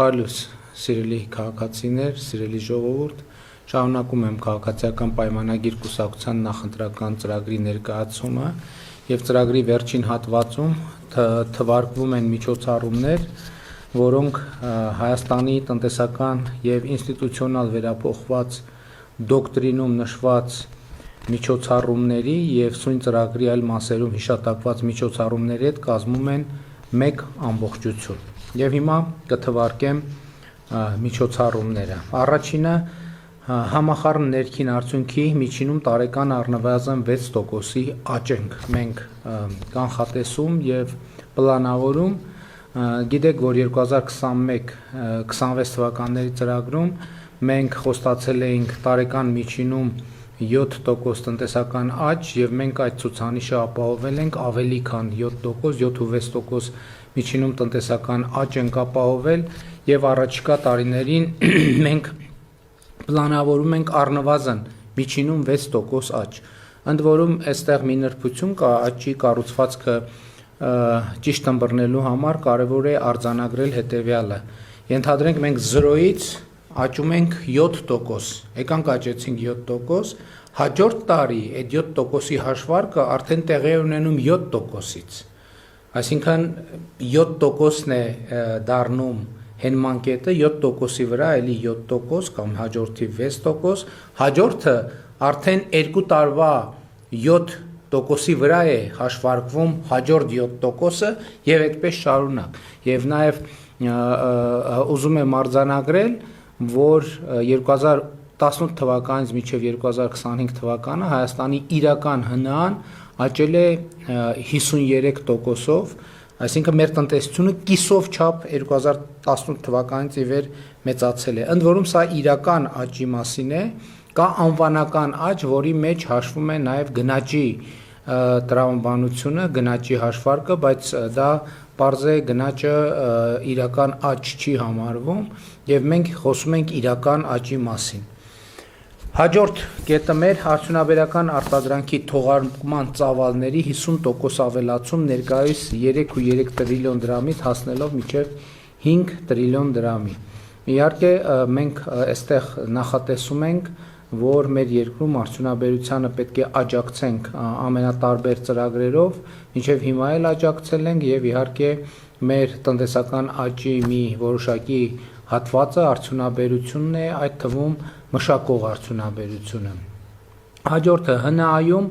Բարլուս, սիրելի քաղաքացիներ, սիրելի ժողովուրդ, շարունակում եմ քաղաքացիական պայմանագիր կուսակցության նախընտրական ծրագրի ներկայացումը եւ ծրագրի վերջին հատվածում թվարկվում են միջոցառումներ, որոնք Հայաստանի տնտեսական եւ ինստիտուցիոնալ վերափոխված դոկտրինում նշված միջոցառումների եւ սույն ծրագրի այլ մասերում հիշատակված միջոցառումների հետ կազմում են մեկ ամբողջություն։ Եվ հիմա կթվարկեմ միջոցառումները։ Առաջինը համախառն ներքին արդյունքի միջինում տարեկան առնվազն 6%-ի աճ ենք մենք կանխատեսում եւ պլանավորում։ Գիտեք, որ 2021-26 թվականների ծրագրում մենք խոստացել էինք տարեկան միջինում 7% տնտեսական աճ եւ մենք այդ ցուցանիշը ապահովել ենք ավելի քան 7%, 7.6% միջինում տնտեսական աճ ենք ապահովել եւ առաջիկա տարիներին մենք պլանավորում ենք առնվազն միջինում 6% աճ։ Ընդ որում այստեղ մի նրբություն կա, աճի կառուցվածքը ճիշտ ըմբռնելու համար կարևոր է արձանագրել հետեւյալը։ Ենթադրենք մենք 0-ից աճում ենք 7%, եկանք աճեցինք 7%, հաջորդ տարի այդ 7%-ի հաշվարկը արդեն տեղի է ունենում 7%-ից։ Այսինքն 7%-ն է դառնում հենման կետը, 7%-ի վրա էլի 7% կամ հաջորդի 6%, հաջորդը արդեն 2 տարվա 7%-ի վրա է հաշվարկվում հաջորդ 7%-ը եւ այդպես շարունակ։ Եվ նաեւ ուզում եմ արձանագրել, որ 2018 թվականից մինչև 2025 թվականը Հայաստանի իրական ՀՆԱ-ն աճել է 53%-ով, այսինքն մեր տնտեսությունը կիսով չափ 2018 թվականից ի վեր մեծացել է։ Ընդ որում սա իրական աճի մասին է, կա անվանական աճ, որի մեջ հաշվում է նաև գնաճի տրամաբանությունը, գնաճի հաշվարկը, բայց դա պարզ է գնաճը իրական աճ չի համարվում եւ մենք խոսում ենք իրական աճի մասին։ Հաջորդ կետը մեր արդյունաբերական արտադրանքի թողարկման ծավալների 50% ավելացում ներկայիս 3.3 տրիլիոն դրամից հասնելով մինչև 5 տրիլիոն դրամի։ Իհարկե մենք այստեղ նախատեսում ենք, որ մեր երկրում արդյունաբերությանը պետք է աջակցենք ամենատարբեր ծրագրերով, մինչև հիմա էլ աջակցել ենք եւ իհարկե մեր տնտեսական աճի մի որոշակի հատվածը արդյունաբերությունն է, այդ թվում մշակող արդյունաբերությունը։ Հաջորդը ՀՆԱ-ում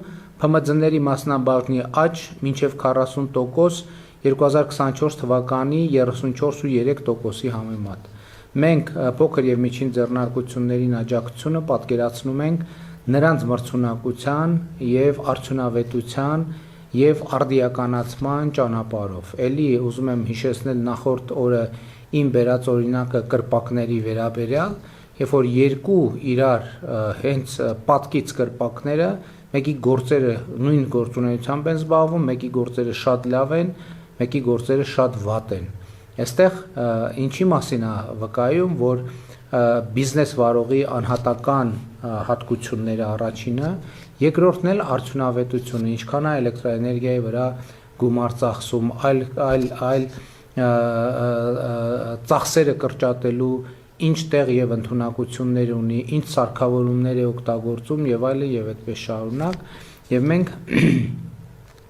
ՓՄԶ-ների մասնաբաժնի աճ մինչև 40% 2024 թվականի 34.3%-ի համեմատ։ Մենք փոքր եւ միջին ձեռնարկություններին աջակցությունը պատկերացնում ենք նրանց մրցունակության եւ արդյունավետության եւ արդիականացման ճանապարհով։ Էլի ուզում եմ հիշեցնել նախորդ օրը իմ բերած օրինակը կրպակների վերաբերյալ, երբ որ երկու իրար հենց պատկից կրպակները, մեկի գործերը նույն գործունեությամբ են զբաղվում, մեկի գործերը շատ լավ են, մեկի գործերը շատ վատ են։ Այստեղ ինչի մասին է վկայում, որ բիզնես վարողի անհատական հատկությունները առաջինը, երկրորդն էլ արդյունավետությունը, ինչքան է էլեկտրաէներգիայի վրա գումար ծախսում, այլ ծախսերը կրճատելու ինչ տեղ եւ ընդունակություններ ունի, ինչ սարքավորումներ է օգտագործում եւ այլն եւ այդպես շարունակ, եւ մենք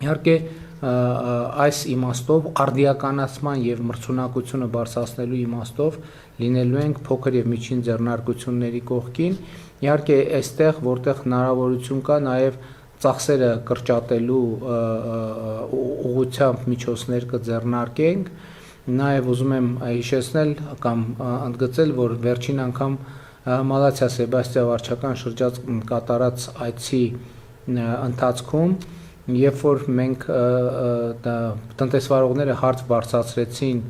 իհարկե այս իմաստով արդիականացման եւ մրցունակությունը բարձրացնելու իմաստով լինելու ենք փոքր եւ միջին ձեռնարկությունների կողքին, իհարկե այստեղ որտեղ հնարավորություն կա նաեւ ծախսերը կրճատելու ուղղությամբ միջոցներ կձեռնարկենք։ Նաև ուզում եմ հիշեցնել կամ ընդգծել, որ վերջին անգամ Մալաթիա Սեբաստիա վարչական շրջան կատարած այցի ընթացքում, երբ որ մենք տնտեսվարողները հարց բարձրացրեցին,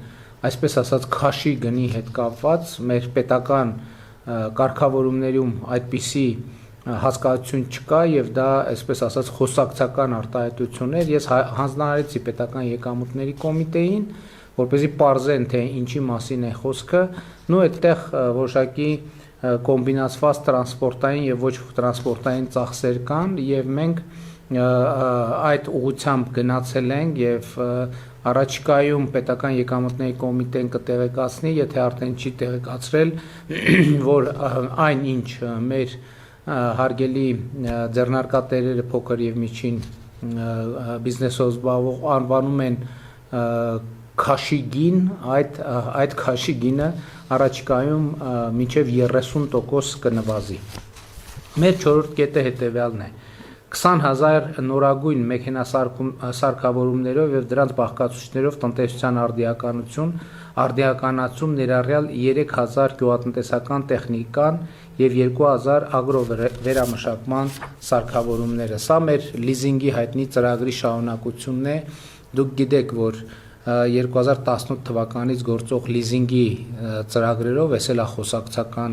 այսպես ասած, քաշի գնի հետ կապված, մեր պետական կարգավորումներում այդպիսի հասկացություն չկա եւ դա, այսպես ասած, խոսակցական արտահայտություն էր։ Ես հանձնարարեցի պետական եկամուտների կոմիտեին, որպեսզի պարզեն, թե ինչի մասին է խոսքը, նո այդտեղ որոշակի կոմբինացված տրանսպորտային եւ ոչ տրանսպորտային ծախսեր կան եւ մենք այդ ուղղությամբ գնացել ենք եւ առաջիկայում պետական եկամուտների կոմիտեն կտեղեկացնի, եթե արդեն չի տեղեկացրել, որ այն ինչ մեր հարգելի ձեռնարկատերերը փոքր եւ միջին բիզնեսով զբաղվող անվանում են քաշի գին, այդ քաշի գինը առաջիկայում մինչև 30% կնվազի։ Մեր չորրորդ կետը հետևյալն է. 20,000 նորագույն մեքենասարքավորումներով եւ դրանց բաղկացուցիչներով տնտեսության արդիականացում ներառյալ 3,000 գյուղատնտեսական տեխնիկան եւ 2,000 ագրովերամշակման սարքավորումները։ Սա մեր լիզինգի հայտնի ծրագրի շարունակությունն է։ Դուք գիտեք, որ 2018 թվականից գործող լիզինգի ծրագրերով էսել է խոսակցական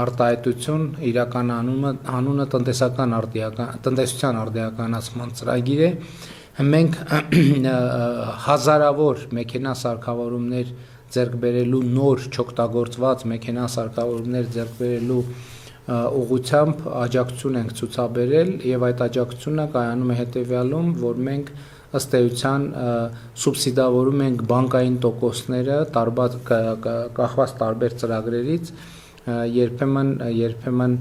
արտահայտություն, իրական անունը տնտեսության արդիականացման ծրագիր է։ Մենք հազարավոր մեքենա սարքավորումներ ձեռք բերելու, նոր չօգտագործված մեքենա սարքավորումներ ձեռք բերելու ուղղությամբ աջակցություն ենք ցուցաբերել եւ այդ աջակցությունը կայանում է հետեւյալում, որ մենք ըստ էության սուբսիդավորում ենք բանկային տոկոսները կախված տարբեր ծրագրերից, երբեմն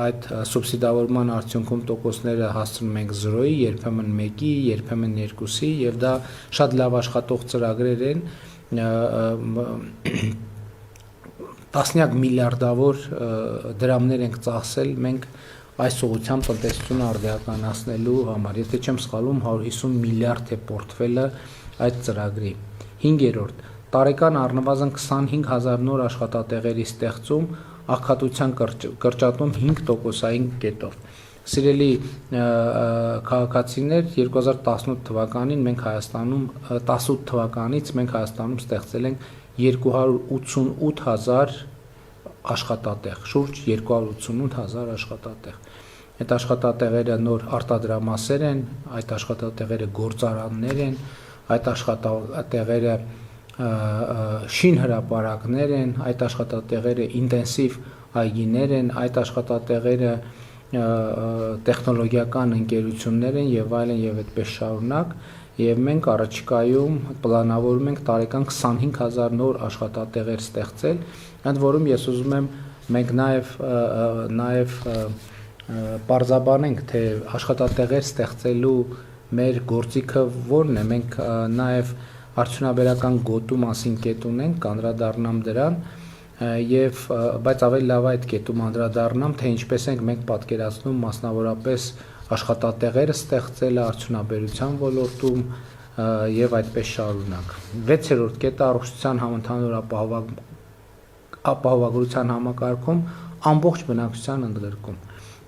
այդ սուբսիդավորման արդյունքում տոկոսները հասցնում ենք 0-ի, երբեմն 1-ի, երբեմն 2-ի եւ դա շատ լավ աշխատող ծրագրեր են, տասնյակ միլիարդավոր դրամներ ենք ծախսել մենք այս ուղղությամբ տնտեսությունը արդիականացնելու համար, եթե չեմ սխալվում 150 միլիարդ է պորտֆելը այդ ծրագրի։ 5-րդ, տարեկան առնվազն 25,000 նոր աշխատատեղերի ստեղծում, աղքատության կրճատում 5%-ային կետով։ Սիրելի քաղաքացիներ, 2018 թվականին մենք Հայաստանում 18 թվականից մենք Հայաստանում ստեղծել ենք 288,000 աշխատատեղ, շուրջ 288,000 աշխատատեղ։ Այդ աշխատատեղերը նոր արտադրամասեր են, այդ աշխատատեղերը գործարաններ են, այդ աշխատատեղերը շինհրապարակներ են, այդ աշխատատեղերը ինտենսիվ այգիներ են, այդ աշխատատեղերը տեխնոլոգիական ընկերություններ են եւ այլն եւ այդպես շարունակ, եւ մենք առաջիկայում պլանավորում ենք տարեկան 25,000 նոր աշխատատեղեր ստեղծել, ընդ որում ես ուզում եմ մենք նաեւ պարզաբանենք, թե աշխատատեղեր ստեղծելու մեր գործիքը որն է, մենք նաեւ արդյունաբերական գոտու մասին կետ ունենք, կանդրադառնամ դրան, բայց ավելի լավ այդ կետում անդրադառնամ, թե ինչպես ենք մենք պատկերացնում մասնավորապես աշխատատեղերը ստեղծելը արդյունաբերության ոլորտում եւ այդպես շարունակ։ 6-րդ կետը առողջության համընդհանուր ապահովագրության համակարգում ամբողջ բնակչության ընդգրկում։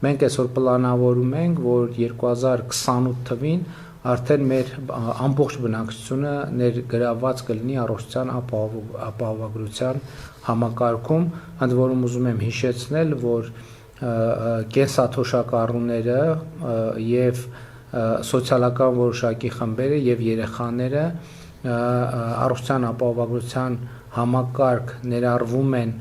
Մենք այսօր պլանավորում ենք, որ 2028 թվին արդեն մեր ամբողջ բնակչությունը ներգրավված կլինի առողջության ապահովագրության համակարգում, ընդ որում ուզում եմ հիշեցնել, որ կենսաթոշակառուները եւ սոցիալական որոշակի խմբերը եւ երեխաները առողջության ապահովագրության համակարգ ներառվում են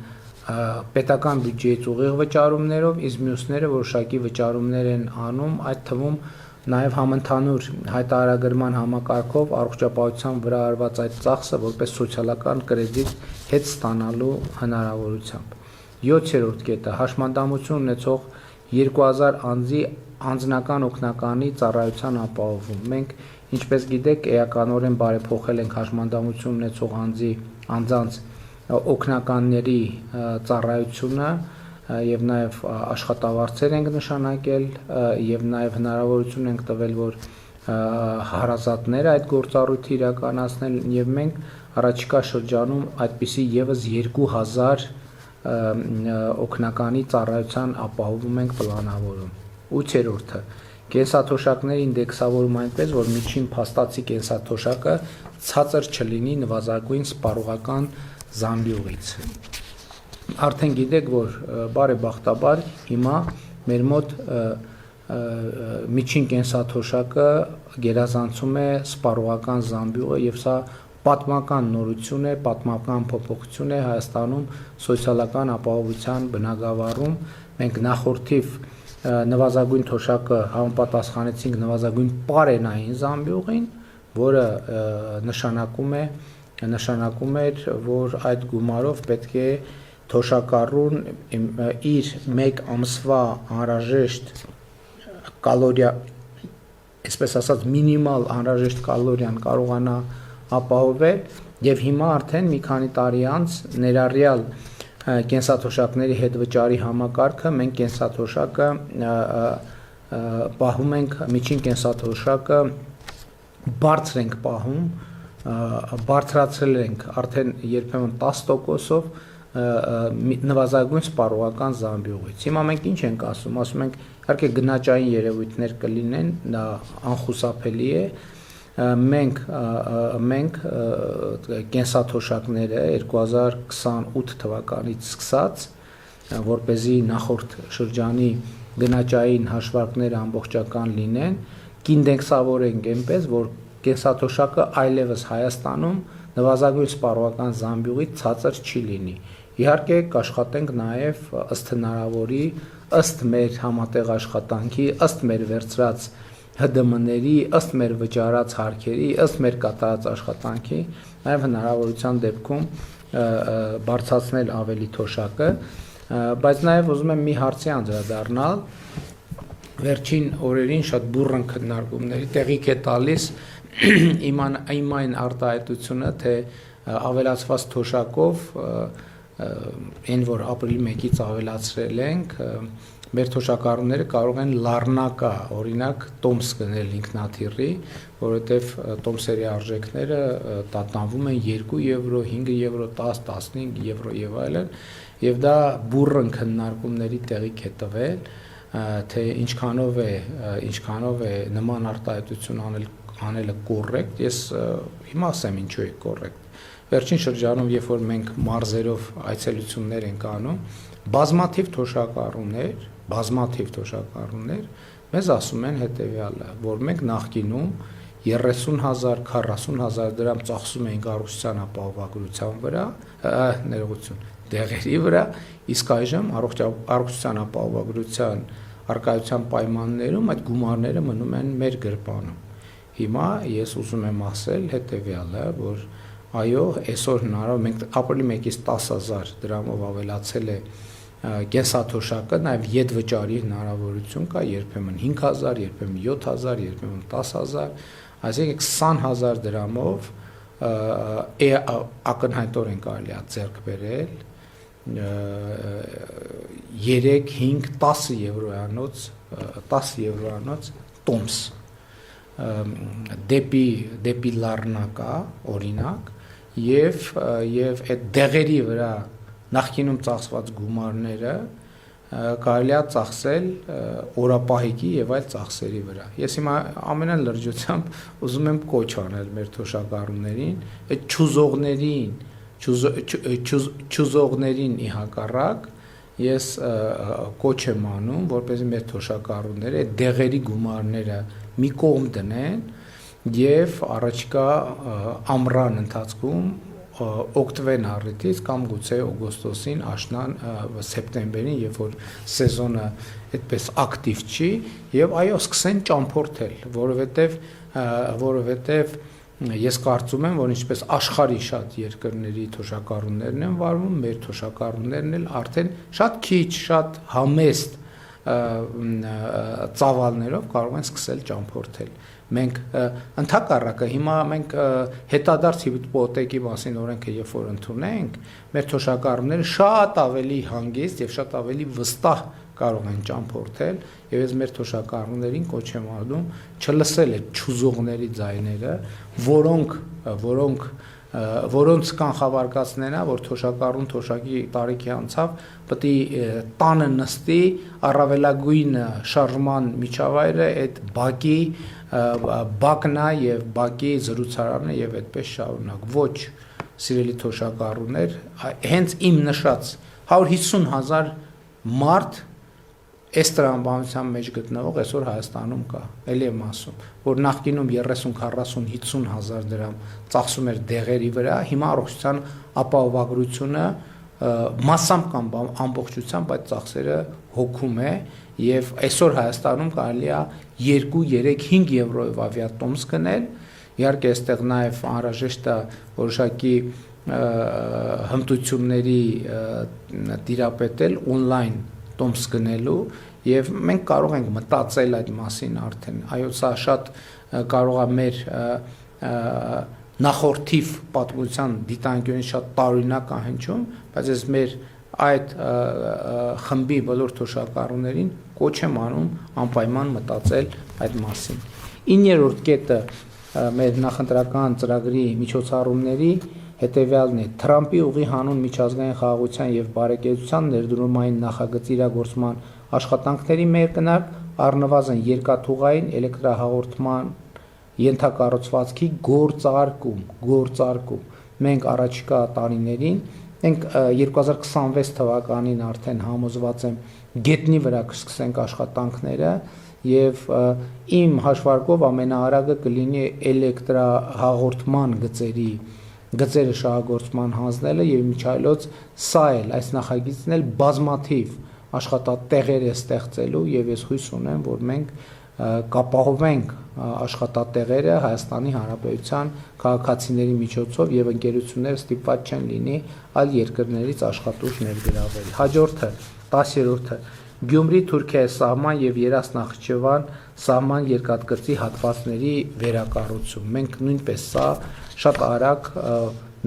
պետական բյուջեից ուղիղ վճարումներով, իսկ մյուսները որոշակի վճարումներ են անում, այդ թվում նաև համընդհանուր հայտարարագրման համակարգով առողջապահության վրա արված այդ ծախսը որպես սոցիալական կրեդիտ հետ ստանալու հնարավորությամբ։ 7-րդ կետը հաշմանդամություն ունեցող 2000 անձի անձնական օգնականի ծառայության ապահովում։ Մենք, ինչպես գիտեք, էականորեն բարեփոխել ենք հաշմանդամություն ունեցող անձանց օգնականների ծառայությունը եւ նաեւ աշխատավարձեր ենք նշանակել եւ նաեւ հնարավորություն ենք տվել, որ հարազատները այդ գործառույթը իրականացնել եւ մենք առաջիկա շրջանում այդպիսի եւս 2000 օգնականի ծառայության ապահովում ենք պլանավորում։ 8-րդը կենսաթոշակների ինդեքսավորում այնպես, որ միջին փաստացի կենսաթոշակը ցածր չլինի նվազագույն սպառողական զամբյուղից։ Արդեն գիտեք, որ բարեբախտաբար հիմա մեր մոտ միջին կենսաթոշակը գերազանցում է սպառողական զամբյուղը եւ սա պատմական նորություն է, պատմական փոփոխություն է Հայաստանում սոցիալական ապահովության բնագավառում։ Մենք նախորդիվ նվազագույն թոշակը համապատասխանեցինք նվազագույն պարենային զամբյուղին, որը նշանակում էր, որ այդ գումարով պետք է թոշակառուն իր մեկ ամսվա անհրաժեշտ կալորիա, այսպես ասած մինիմալ անհրաժեշտ կալորիան կարողանա ապահովել, եւ հիմա արդեն մի քանի տարի անց ներառյալ կենսաթոշակների հետ վճարի համակարգը մենք կենսաթոշակը պահում ենք, միջին կենսաթոշակը բարձր ենք պահում, բարձրացրել ենք արդեն երբեմն 10%-ով նվազագույն սպառողական զամբյուղից։ Հիմա մենք ինչ ենք ասում ենք, իհարկե գնաճային երևույթներ կլինեն, դա անխուսափելի է, մենք կենսաթոշակները 2028 թվականից սկսած, որպեսզի նախորդ շրջանի գնաճային հաշվարկները ամբողջական լինեն, կինդեքսավորենք այնպես, որ կենսաթոշակը այլևս Հայաստանում նվազագույն սպառողական զամբյուղից ցածր չի լինի։ Իհարկե կաշխատենք նաև ըստ հնարավորի, ըստ մեր համատեղ աշխատանքի, ըստ մեր վերցրած ՀԴՄ-ների, ըստ մեր վճարած հարկերի, ըստ մեր կատարած աշխատանքի, նաև հնարավորության դեպքում բարձրացնել ավելի թոշակը, բայց նաև ուզում եմ մի հարցի անդրադառնալ, վերջին օրերին շատ բուռն քննարկումների տեղիք է տալիս իմ այն արտահայտությունը, թե ավելացված թոշակով այն, որ ապրիլի 1-ից ավելացրել ենք, մեր թոշակառուները կարող են լառնակա, օրինակ, տոմս գնել ինքնաթիռի, որովհետև տոմսերի արժեքները տատանվում են 2 եվրո, 5 եվրո, 10, 15 եվրո եւ այլն, եւ դա բուռն քննարկումների տեղիք է տվել, թե ինչքանով է նման արտահայտություն անելը կոռեկտ, ես հիմա ասեմ ինչու է կոռեկտ։ Վերջին շրջանում, երբ որ մենք մարզերով այցելություններ ենք անում, բազմաթիվ թոշակառուներ մեզ ասում են հետևյալը, որ մենք նախկինում 30,000, 40,000 դրամ ծախսում էինք առողջության ապահովագրության վրա, դեղերի վրա, իսկ այժմ առողջության ապահովագրության առկայության պայմաններում այդ գումարները մնում են մեր գրպանում։ Հիմա ես ուզում եմ ասել հետևյալը, որ այո, այսօր հնարավոր մենք ապրիլի 1-ից 10,000 դրամով ավելացել է կենսաթոշակը, նաև ետ վճարի հնարավորություն կա, երբեմն 5,000, երբեմն 7,000, երբեմն 10,000, այսինքն 20,000 դրամով ակնհայտորեն կարելի է ձեռք բերել 3, 5, 10 եվրոյանոց տոմս դեպի լառնակա, օրինակ, եւ այդ դեղերի վրա նախկինում ծախսված գումարները կարելի է ծախսել օրապահիկի եւ այլ ծախսերի վրա։ Ես հիմա ամենալրջությամբ ուզում եմ կոչ անել մեր թոշակառուներին, այդ չուզողներին ի հակառակ ես կոչ եմ անում, որպեսզի մեր թոշակառուները այդ դեղերի գումարները մի կողմ դնեն եւ առաջիկա ամռան ընթացքում օգտվեն առիթից կամ գուցե օգոստոսին, աշնան, սեպտեմբերին, երբ որ սեզոնը այդպես ակտիվ չի, եւ այո, սկսեն ճամփորդել, որովհետեւ ես կարծում եմ, որ ինչպես աշխարհի շատ երկրների թոշակառուներն են վարվում, մեր թոշակառուներն էլ արդեն շատ քիչ, շատ համեստ ծավալներով կարող են սկսել ճամփորդել։ Մենք ընդհակառակը հիմա մենք հետադարձ հիպոթեկի մասին օրենքը երբ որ ընդունենք, մեր թոշակառուները շատ ավելի հանգիստ եւ շատ ավելի վստահ կարող են ճամփորդել, եւ ես մեր թոշակառուներին կոչ եմ անում չլսել այդ չուզողների ձայները, որոնց կանխավարկածն է, որ թոշակառուն թոշակի տարիքի անցավ պետք է տանը նստի, առավելագույն շարժման միջավայրը այդ բակն է եւ բակի զրուցարանը եւ այդպես շարունակ։ Ոչ, սիրելի թոշակառուներ, հենց իմ նշած 150,000 մարդ այս տրամաբանության մեջ գտնվող այսօր Հայաստանում կա, ելի եմ ասում, որ նախկինում 30, 40, 50,000 դրամ ծախսում էր դեղերի վրա, հիմա առողջության ապահովագրությունը massամբ կամ ամբողջությամբ այդ ծախսերը հոգում է եւ այսօր Հայաստանում կարելի է 2, 3, 5 եվրոյով ավիատոմս գնել իհարկե այստեղ նաեւ անհրաժեշտ է որոշակի հմտությունների տիրապետել on-line տոմս գնելու եւ մենք կարող ենք մտածել այդ մասին արդեն այո սա շատ կարող է մեր նախորդիվ պատմության դիտանկյունից շատ տարօրինակ է հնչում, բայց ես մեր այդ խմբի բոլոր թոշակառուներին կոչ եմ անում անպայման մտածել այդ մասին։ 9-րդ կետը մեր նախընտրական ծրագրի միջոցառումների հետևյալն է. Թրամփի ուղի հանուն միջազգային խաղաղության եւ բարեկեցության ներդրումային նախագծի իրագործման աշխատանքների մեկնարկ առնվազն երկաթուղային էլեկտրահաղորդման ենթակառուցվածքի գործարկում մենք առաջիկա տարիներին մենք 2026 թվականին արդեն համոզված եմ գետնի վրա կսկսենք աշխատանքները եւ իմ հաշվարկով ամենաարագը կլինի էլեկտրահաղորդման գծերը շահագործման հանձնելը եւ միջայլոց սա էլ այս նախագիծն էլ բազմաթիվ աշխատատեղեր է ստեղծելու եւ ես հույս ունեմ որ մենք կապահովենք աշխատատեղերը Հայաստանի Հանրապետության քաղաքացիների միջոցով եւ ընկերությունները ստիպված չեն լինի այլ երկրներից աշխատուժ ներգրավել։ Հաջորդը 10-րդը Գյումրի-Թուրքիայի սահման եւ Երաս-Նախիջևան սահման երկաթգծի հատվածների վերակառուցում։ Մենք նույնպես սա շատ արագ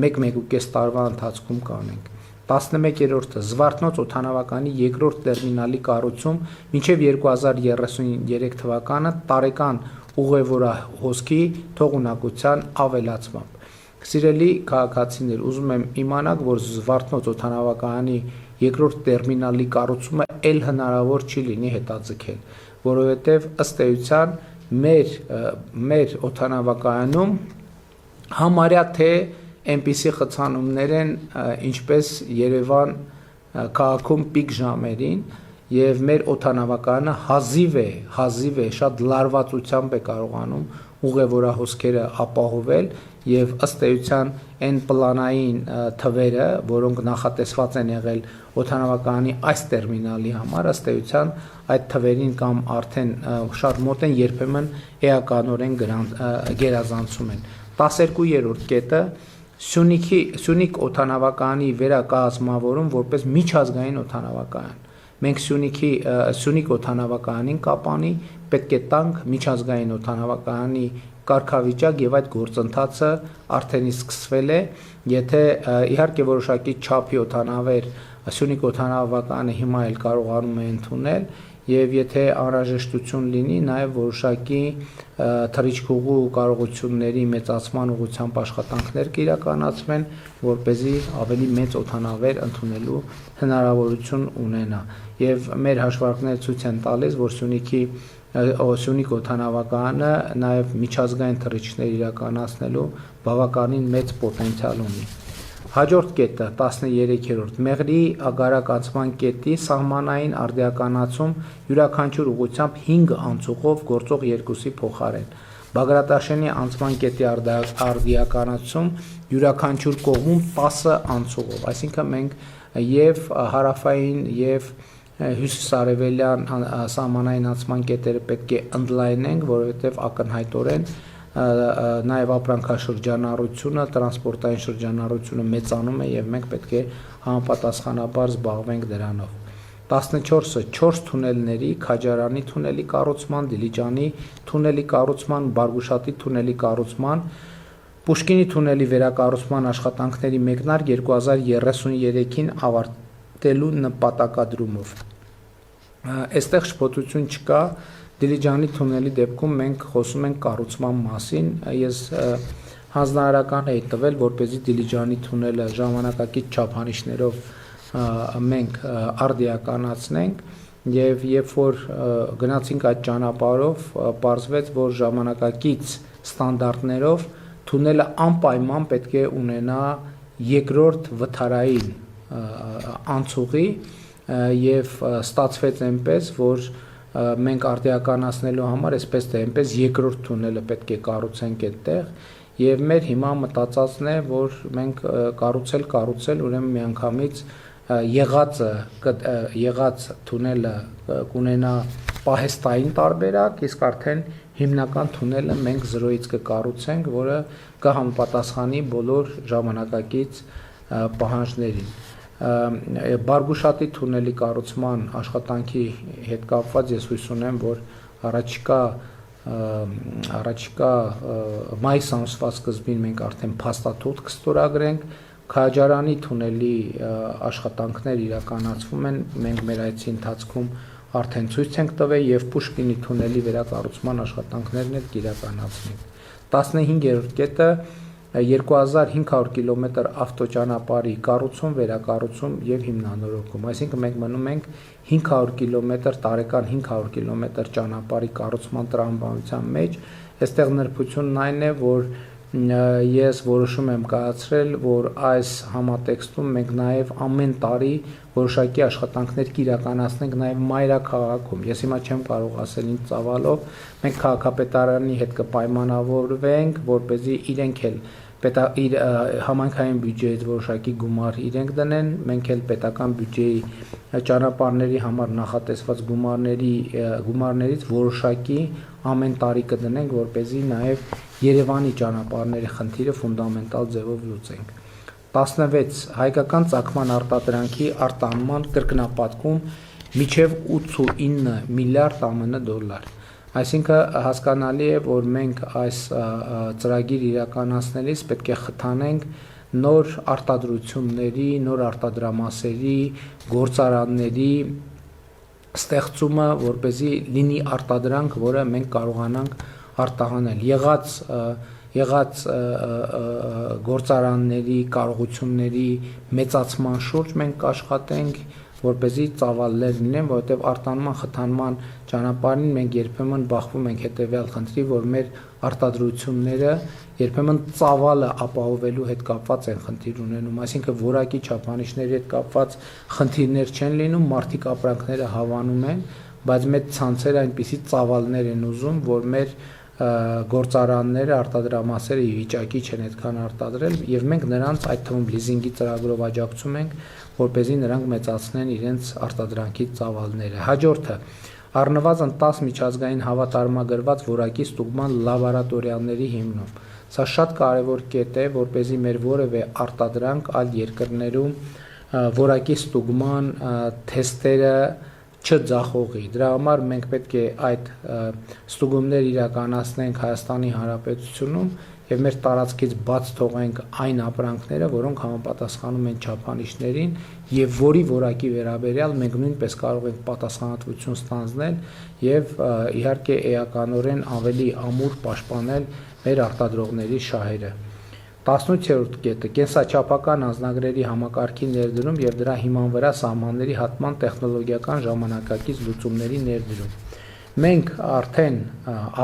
1-1.5 տարվա ընթացքում կանենք։ 11-րդը Զվարթնոց օդանավականի երկրորդ տերմինալի կառուցում մինչև 2033 թվականը տարեկան ուղևորահոսքի թողունակության ավելացմամբ։ Սիրելի քաղաքացիներ, ուզում եմ իմանաք, որ Զվարթնոց օդանավականի երկրորդ տերմինալի կառուցումը ել հնարավոր չի լինի հետաձգել, որովհետև ըստ էության մեր օդանավակայանում համարյա թե այնպիսի խցանումներ են ինչպես Երևան քաղաքում պիկ ժամերին եւ մեր օդանավակայանը հազիվ է շատ լարվածությամբ է կարողանում ուղևորահոսքերը ապահովել եւ ըստ էության այն պլանային թվերը, որոնք նախատեսված են եղել օդանավակայանի այս տերմինալի համար, ըստ էության այդ թվերին կամ արդեն շատ մոտ են երբեմն էականորեն գերազանցում են։ 12-րդ կետը Սյունիք օդանավակայանի վերակազմավորում որպես միջազգային օդանավակայան։ Մենք Սյունիք օդանավակայանին կապանի պետք է տանք միջազգային օդանավակայանի կարգավիճակ եւ այդ գործընթացը արդեն սկսվել է, եթե իհարկե որոշակի չափի օդանավեր Սյունիք օդանավակայանը հիմա էլ կարողանում է ընդունել եւ եթե անհրաժեշտություն լինի նաեւ որոշակի թռիչքուղու կարողությունների մեծացման ուղղությամբ աշխատանքներ կիրականացվեն, որ เป զի ավելի մեծ օդանավեր ընդունելու հնարավորություն ունենա եւ մեր հաշվարկները ցույց են տալիս, որ Սյունիք օդանավակայանը նաեւ միջազգային թռիչքներ իրականացնելու բավականին մեծ պոտենցիալ ունի։ Հաջորդ կետը 13-րդ Մեղրի ագարակ անցման կետի սահմանային արդիականացում յուրաքանչյուր ուղղությամբ 5 անցուղով գործող 2-ի փոխարեն։ Բագրատաշենի անցման կետի արդիականացում յուրաքանչյուր կողմում 10 անցուղով, այսինքն մենք եւ հարավային եւ հյուսիսարևելյան սահմանային անցման կետերը պետք է ընդլայնենք, որովհետեւ ակնհայտորեն նաև ապրանքաշրջանառությունը, տրանսպորտային շրջանառությունը մեծանում է եւ մենք պետք է համապատասխանաբար զբաղվենք դրանով։ 14-ը 4 թունելների, Քաջարանի թունելի կառուցման, Դիլիջանի թունելի կառուցման, Բարգուշատի թունելի կառուցման, Պուշկինի թունելի վերակառուցման աշխատանքների մեկնարկ 2033-ին ավարտելու նպատակադրումով։ Այստեղ շփոթություն չկա, Դիլիջանի թունելի դեպքում մենք խոսում ենք կառուցման մասին, ես հանձնարարական էի տվել, որպեսզի Դիլիջանի թունելը ժամանակակից չափանիշներով մենք արդիականացնենք եւ երբ որ գնացինք այդ ճանապարհով, պարզվեց, որ ժամանակակից ստանդարտներով թունելը անպայման պետք է ունենա երկրորդ վթարային անցուղի եւ ստացվեց այնպես, որ մենք արտիականացնելու համար այսպես թե այնպես երկրորդ թունելը պետք է կառուցենք այդտեղ եւ մեր հիմա մտածածն է որ մենք կառուցել ուրեմն միանգամից եղած թունելը կունենա պահեստային տարբերակ իսկ արդեն հիմնական թունելը մենք 0-ից կկառուցենք որը կհամապատասխանի բոլոր ժամանակակից պահանջներին Բարգուշատի թունելի կառուցման աշխատանքի հետ կապված ես հույս ունեմ, որ առաջիկա մայիս ամսվա սկզբին մենք արդեն փաստաթուղթ կստորագրենք, Քաջարանի թունելի աշխատանքներ իրականացվում են, մենք մեր այցի ընթացքում արդեն ցույց ենք տվել եւ Պուշկինի թունելի վերակառուցման աշխատանքներն էլ կիրականացնենք։ 15-րդ կետը 2500 կիլոմետր ավտոճանապարհի կառուցում, վերակառուցում եւ հիմնանորոգում, այսինքն մենք մնում ենք 500 կիլոմետր տարեկան 500 կիլոմետր ճանապարհի կառուցման տրամաբանության մեջ, այստեղ նրբությունն այն է, որ ես որոշում եմ կայացրել, որ այս համատեքստում մենք նաեւ ամեն տարի որոշակի աշխատանքներ կիրականացնենք նաեւ մայրաքաղաքում։ Ես հիմա չեմ կարող ասել ինձ ծավալով, մենք քաղաքապետարանի հետ կպայմանավորվենք, որպեսզի իրենք էլ իր համայնքային բյուջեից որոշակի գումար իրենք դնեն, մենք էլ պետական բյուջեի ճանապարհների համար նախատեսված գումարներից որոշակի ամեն տարի կդնենք, որպեսզի նաև Երևանի ճանապարհների խնդիրը ֆունդամենտալ ձևով լուծենք։ 16 հայկական ծագման արտադրանքի արտահանման կրկնապատկում մինչև 89 միլիարդ ԱՄՆ դոլար։ Այսինքն հասկանալի է, որ մենք այս ծրագիր իրականացնելիս պետք է խթանենք նոր արտադրությունների, նոր արտադրամասերի, գործարանների ստեղծումը, որպեսզի լինի արտադրանք, որը մենք կարողանանք արտահանել։ Եղած գործարանների, կարողությունների մեծացման շուրջ մենք կաշխատենք, որպեսզի ծավալներ լինեն, որովհետև արտանման խթանման ճանապարհին մենք երբեմն բախվում ենք հետևյալ խնդրի, որ մեր արտադրությունները երբեմն ծավալը ապահովելու հետ կապված են խնդիր ունենում, այսինքն որակի չափանիշների հետ կապված խնդիրներ չեն լինում, մարդիկ ապրանքները հավանում են, բայց մեծ ցանցերը այնպիսի ծավալներ են ուզում, որ մեր գործարանները, արտադրամասերը ի վիճակի չեն այդքան արտադրել եւ մենք նրանց այդ թվում լիզինգի ծրագրով աջակցում ենք, որպեսզի նրանք մեծացնեն իրենց արտադրանքի ծավալները։ Հաջորդը առնվազն 10 միջազգային հավատարմագրված որակի ստուգման լաբորատորիաների հիմնում։ Սա շատ կարևոր կետ է, որպեսզի մեր որևէ արտադրանք այլ երկրներում որակի ստուգման թեստերը չձախողի։ Դրա համար մենք պետք է այդ ստուգումներ իրականացնենք Հայաստանի Հանրապետությունում եւ մեր տարածքից բաց թողենք այն ապրանքները, որոնք համապատասխանում են չափանիշներին եւ որի որակի վերաբերյալ մենք նույնպես կարող ենք պատասխանատվություն ստանձնել եւ իհարկե էականորեն ավելի ամուր պաշտպանել մեր արտադրողների շահերը։ 18-րդ կետը կենսաչափական անձնագրերի համակարգի ներդրում եւ դրա հիման վրա սահմանների հատման տեխնոլոգիական ժամանակակից լուծումների ներդրում։ Մենք արդեն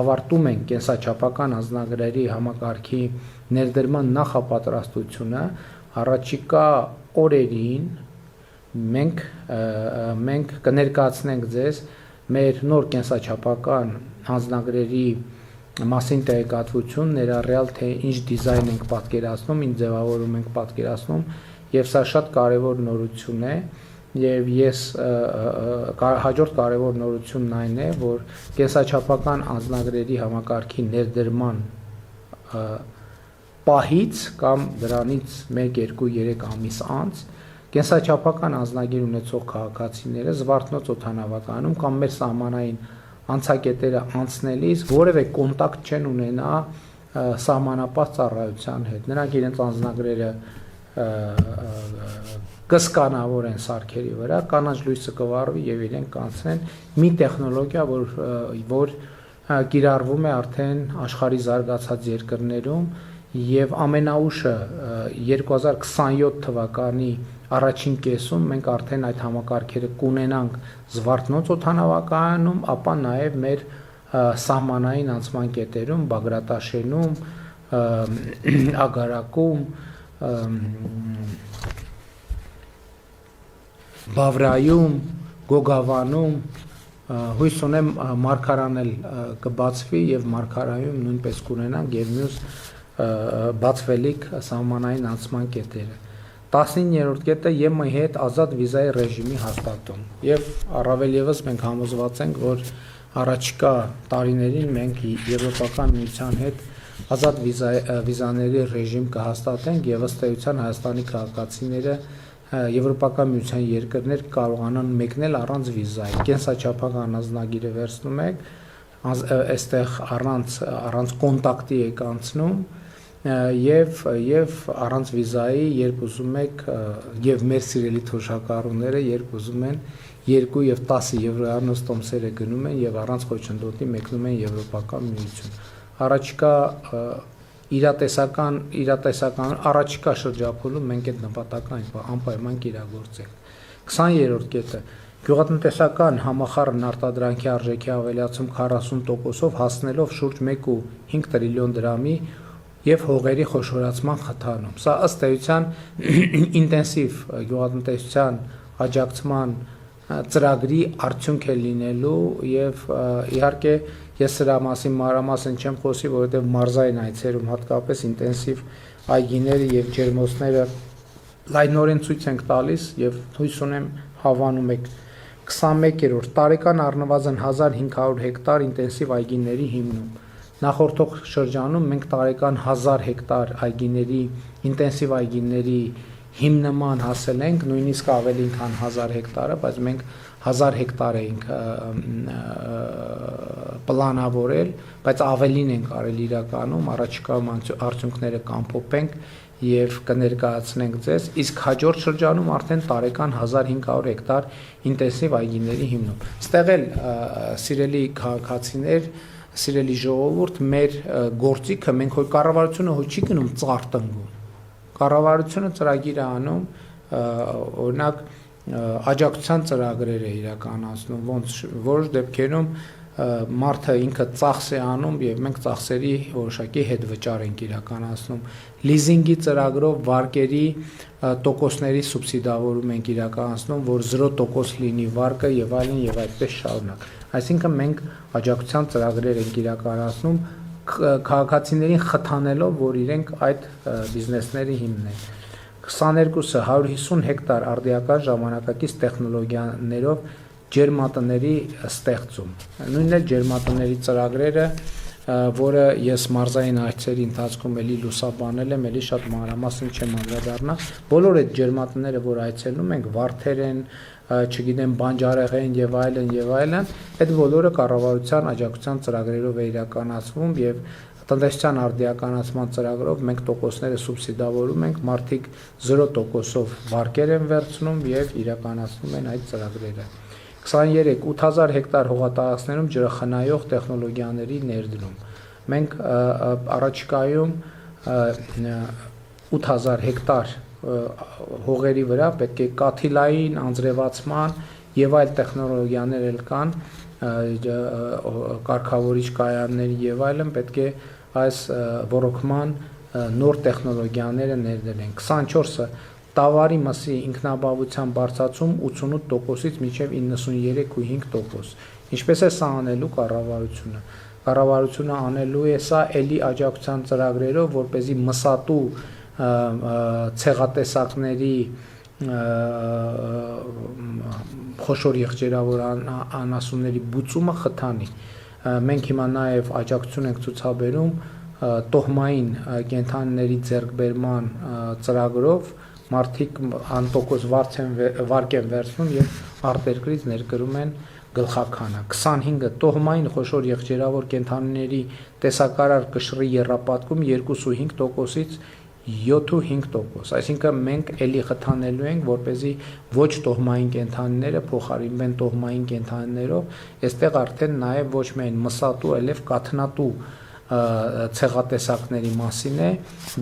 ավարտում ենք կենսաչափական անձնագրերի համակարգի ներդրման նախապատրաստությունը, առաջիկա օրերին մենք կներկայացնենք ձեզ մեր նոր կենսաչափական անձնագրերի մասին տեղեկատվություն, ներառյալ թե ինչ դիզայն ենք պատկերացնում, ինչ ձևավորում ենք պատկերացնում, եւ սա շատ կարեւոր նորություն է, եւ ես հաջորդ կարեւոր նորությունն այն է, որ կենսաչափական անձնագրերի համակարգի ներդրման պահից կամ դրանից 1-2-3 ամիս անց կենսաչափական անձնագիր ունեցող քաղաքացիները Զվարթնոց օդանավակայանում կամ մեր սահմանային անցակետերը անցնելիս որևէ կոնտակտ չեն ունենա սահմանապահ ծառայության հետ։ Նրանք իրենց անձնագրերը կսկանավորեն սարքերի վրա, կանաչ լույսը կվառվի եւ իրենք կանցնեն մի տեխնոլոգիա, որ կիրառվում է արդեն աշխարհի զարգացած երկրներում եւ ամենաուշը 2027 թվականի առաջին կեսում մենք արդեն այդ համակարգերը կունենանք Զվարթնոց օդանավակայանում, ապա նաև մեր սահմանային անցման կետերում, Բագրատաշենում, Ագարակում, Բավրայում, Գոգավանում, հույս ունեմ մարգարան էլ կբացվի եւ մարգարայում նույնպես կունենանք եւ մյուս բացվելիք սահմանային անցման կետերը։ 19-րդ կետը ԵՄ-ի հետ ազատ վիզայի ռեժիմի հաստատում եւ առավել եւս մենք համոզված ենք, որ առաջիկա տարիներին մենք Եվրոպական միության հետ ազատ վիզաների ռեժիմ կհաստատենք եւ ըստ էության Հայաստանի քաղաքացիները Եվրոպական միության երկրներ կարողանան մեկնել առանց վիզայի։ Կենսաչափական անձնագիրը վերցնում եք, այստեղ առանց կոնտակտի եք անցնում եւ առանց վիզայի, երբ ուզում եք, եւ մեր սիրելի թոշակառուները, երբ ուզում են 2 եւ 10 եվրոյանոց տոմսերը գնում են եւ առանց խոչընդոտի մեկնում են Եվրոպական միություն։ Առաջիկա իրատեսական առաջիկա շրջափուլում մենք այդ նպատակը անպայման կիրագործենք։ 20-րդ կետը գյուղատնտեսական համախառն արտադրանքի արժեքի ավելացում 40%-ով հասնելով շուրջ 1.5 տրիլիոն դրամի եւ հողերի խոշորացման խթանում։ Սա ըստ էության ինտենսիվ գյուղատնտեսության աջակցման ծրագրի արդյունք է լինելու եւ իհարկե ես սրա մասին մանրամասն չեմ խոսի, որովհետեւ մարզային այցերում հատկապես ինտենսիվ այգիները եւ ջերմոցները լայնորեն ցույց ենք տալիս եւ հույս ունեմ հավանում եք 21-րդ տարեկան առնվազն 1500 հեկտար ինտենսիվ այգիների հիմնում։ Նախորդող շրջանում մենք տարեկան 1000 հեկտար այգիների ինտենսիվ այգիների հիմնման հասել ենք, նույնիսկ ավելին քան 1000 հեկտարը, բայց մենք 1000 հեկտար էինք պլանավորել, բայց ավելին ենք արել իրականում, առաջիկայում արդյունքները կամփոփենք եւ կներկայացնենք ձեզ, իսկ հաջորդ շրջանում արդեն տարեկան 1500 հեկտար ինտենսիվ այգիների հիմնում։ Ստեղ էլ սիրելի քաղաքացիներ, սիրելի ժողովուրդ, մեր գործիքը մենք հոյ կառավարությունը հոյ չի գնում ծառ տնկում։ Կառավարությունը ծրագիր է անում, օրինակ աջակցության ծրագրեր է իրականացնում, ոնց որոշ դեպքերում մարդը ինքը ծախս է անում եւ մենք ծախսերի որոշակի հետ վճար ենք իրականացնում։ Լիզինգի ծրագրով վարկերի տոկոսների սուբսիդավորում ենք իրականացնում, որ 0% լինի վարկը եւ այլն եւ այդպես շարունակ։ Այսինքն մենք աջակցության ծրագրեր ենք իրականացնում քաղաքացիներին խթանելով, որ իրենք այդ բիզնեսների հիմնեն։ 22-ը 150 հեկտար արդիական ժամանակակից տեխնոլոգիաներով ջերմատների ստեղծում։ Նույնն էլ ջերմատների ծրագրերը, որը ես մարզային այցերի ընթացքում էլի լուսաբանել եմ, էլի շատ մանրամասն չեմ անդրադառնա։ Բոլոր այդ ջերմատները, որ այցելում ենք, վարդեր են, չգիտեմ, բանջարեղեն եւ այլն, այդ բոլորը կառավարության աջակցության ծրագրերով է իրականացվում եւ տնտեսության արդիականացման ծրագրով մենք տոկոսները սուբսիդավորում ենք, մարդիկ 0%-ով վարկեր են վերցնում եւ իրականացնում են այդ ծրագրերը։ 23 8000 հեկտար հողատարածքներում ջրախնայող տեխնոլոգիաների ներդրում։ Մենք առաջիկայում 8000 հեկտար հողերի վրա պետք է կաթիլային անձրևացման եւ այլ տեխնոլոգիաներ էլ կան, կարգավորիչ կայաններ եւ այլն, պետք է այս ռոռոկման նոր տեխնոլոգիաները ներդրենք։ 24-ը տավարի մսի ինքնաբավության բարձրացում 88%-ից մինչև 93.5%։ Ինչպես է սա անելու կառավարությունը։ Կառավարությունը անելու է սա էլի աջակցության ծրագրերով, որպեսզի մսատու ցեղատեսակների խոշոր եղջերավոր անասունների բուծումը խթանի։ Մենք հիմա նաև աջակցություն ենք ցուցաբերում տոհմային կենդանիների ձեռքբերման ծրագրով, մարդիկ անտոկոս վարկ են վերցնում եւ արտերկրից ներկրում են գլխականը։ 25-ը տոհմային խոշոր եղջերավոր կենդանիների տեսակարար կշռի եռապատկում 2.5%-ից 7.5%, այսինքն մենք էլի խթանելու ենք, որպեսզի ոչ տոհմային կենդանիները փոխարինվեն տոհմային կենդանիներով, այստեղ արդեն նաև ոչ միայն մսատու, այլև կաթնատու ցեղատեսակների մասին է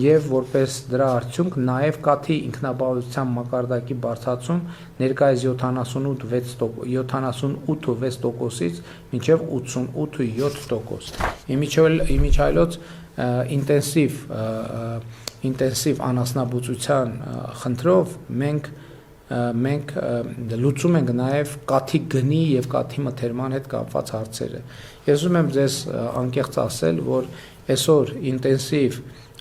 եւ որպես դրա արդյունք նաև կաթի ինքնաբավության մակարդակի բարձրացում ներկայիս 78.6%-ից մինչև 88.7%։ Իմիջիայլոց ինտենսիվ անասնաբուծության խնդրով մենք մենք լուծում ենք նաև կաթի գնի եւ կաթի մթերման հետ կապված հարցերը։ Ես ուզում եմ ձեզ անկեղծ ասել, որ այսօր ինտենսիվ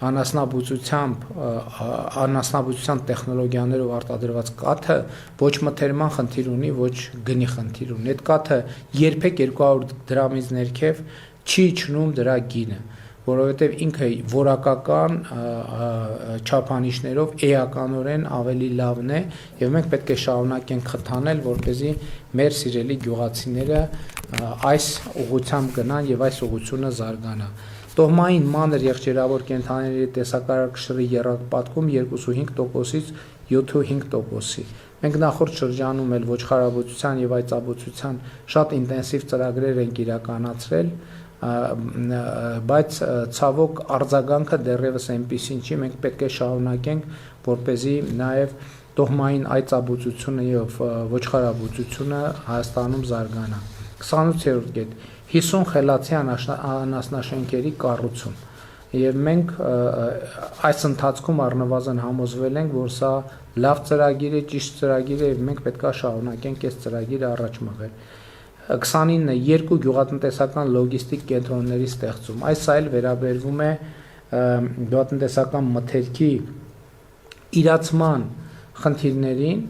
անասնաբուծության տեխնոլոգիաներով արտադրված կաթը ոչ մթերման խնդիր ունի, ոչ գնի խնդիր ունի։ Այդ կաթը երբեք 200 դրամից ներքև չի իջնում դրա գինը, որովհետև ինքը որակական չափանիշներով էականորեն ավելի լավն է եւ մենք պետք է շարունակենք խթանել, որպեսզի մեր սիրելի գյուղացիները այս ուղղությամբ գնան եւ այս ուղղությունը զարգանա։ Տոհմային մանր եղջերավոր կենդանիների տեսակարար կշռի եռապատկում 2.5%-ից 7.5%-ի։ Մենք նախորդ շրջանում էլ ոչխարաբուծության եւ այծաբուծության շատ ինտենսիվ ծրագրեր ենք իրականացրել, բայց ցավոք արձագանքը դեռևս այնպիսին չի, մենք պետք է շարունակենք, որպեսզի նաեւ տոհմային այծաբուծությունը եւ ոչխարաբուծությունը Հայաստանում զարգանա։ 28-րդ կետ 50 խելացի անասնաշենքերի կառուցում եւ մենք այս ընթացքում առնվազն համոզվել ենք, որ սա լավ ծրագիր է, ճիշտ ծրագիր է եւ մենք պետքա շարունակենք այս ծրագիրը առաջ մղել։ 29-ը երկու գյուղատնտեսական լոգիստիկ կենտրոնների ստեղծում։ Այս այլ վերաբերվում է գյուղատնտեսական մթերքի իրացման խնդիրներին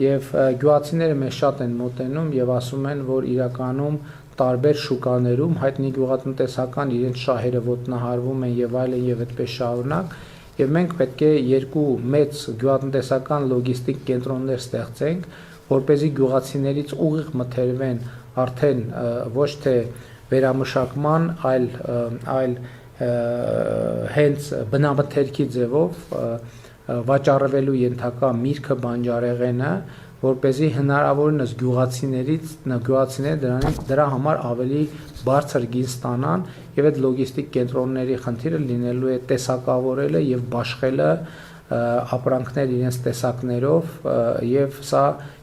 եւ գյուղացիները մեզ շատ են մոտենում եւ ասում են, որ իրականում տարբեր շուկաներում հայտնի գյուղատնտեսական իրենց շահերը ոտնահարվում են եւ այլն եւ այդպես շարունակ եւ մենք պետք է երկու մեծ գյուղատնտեսական լոգիստիկ կենտրոններ ստեղծենք, որպեսզի գյուղացիներից ուղիղ մթերվեն արդեն ոչ թե վերամշակման, այլ հենց բնամթերքի ձևով վաճառվելու ենթակա միրգը բանջարեղենը, որպեսզի հնարավորինս գյուղացիները դրա համար ավելի բարձր գին ստանան եւ այդ լոգիստիկ կենտրոնների խնդիրը լինելու է տեսակավորելը եւ բաշխելը ապրանքներ իրենց տեսակներով եւ սա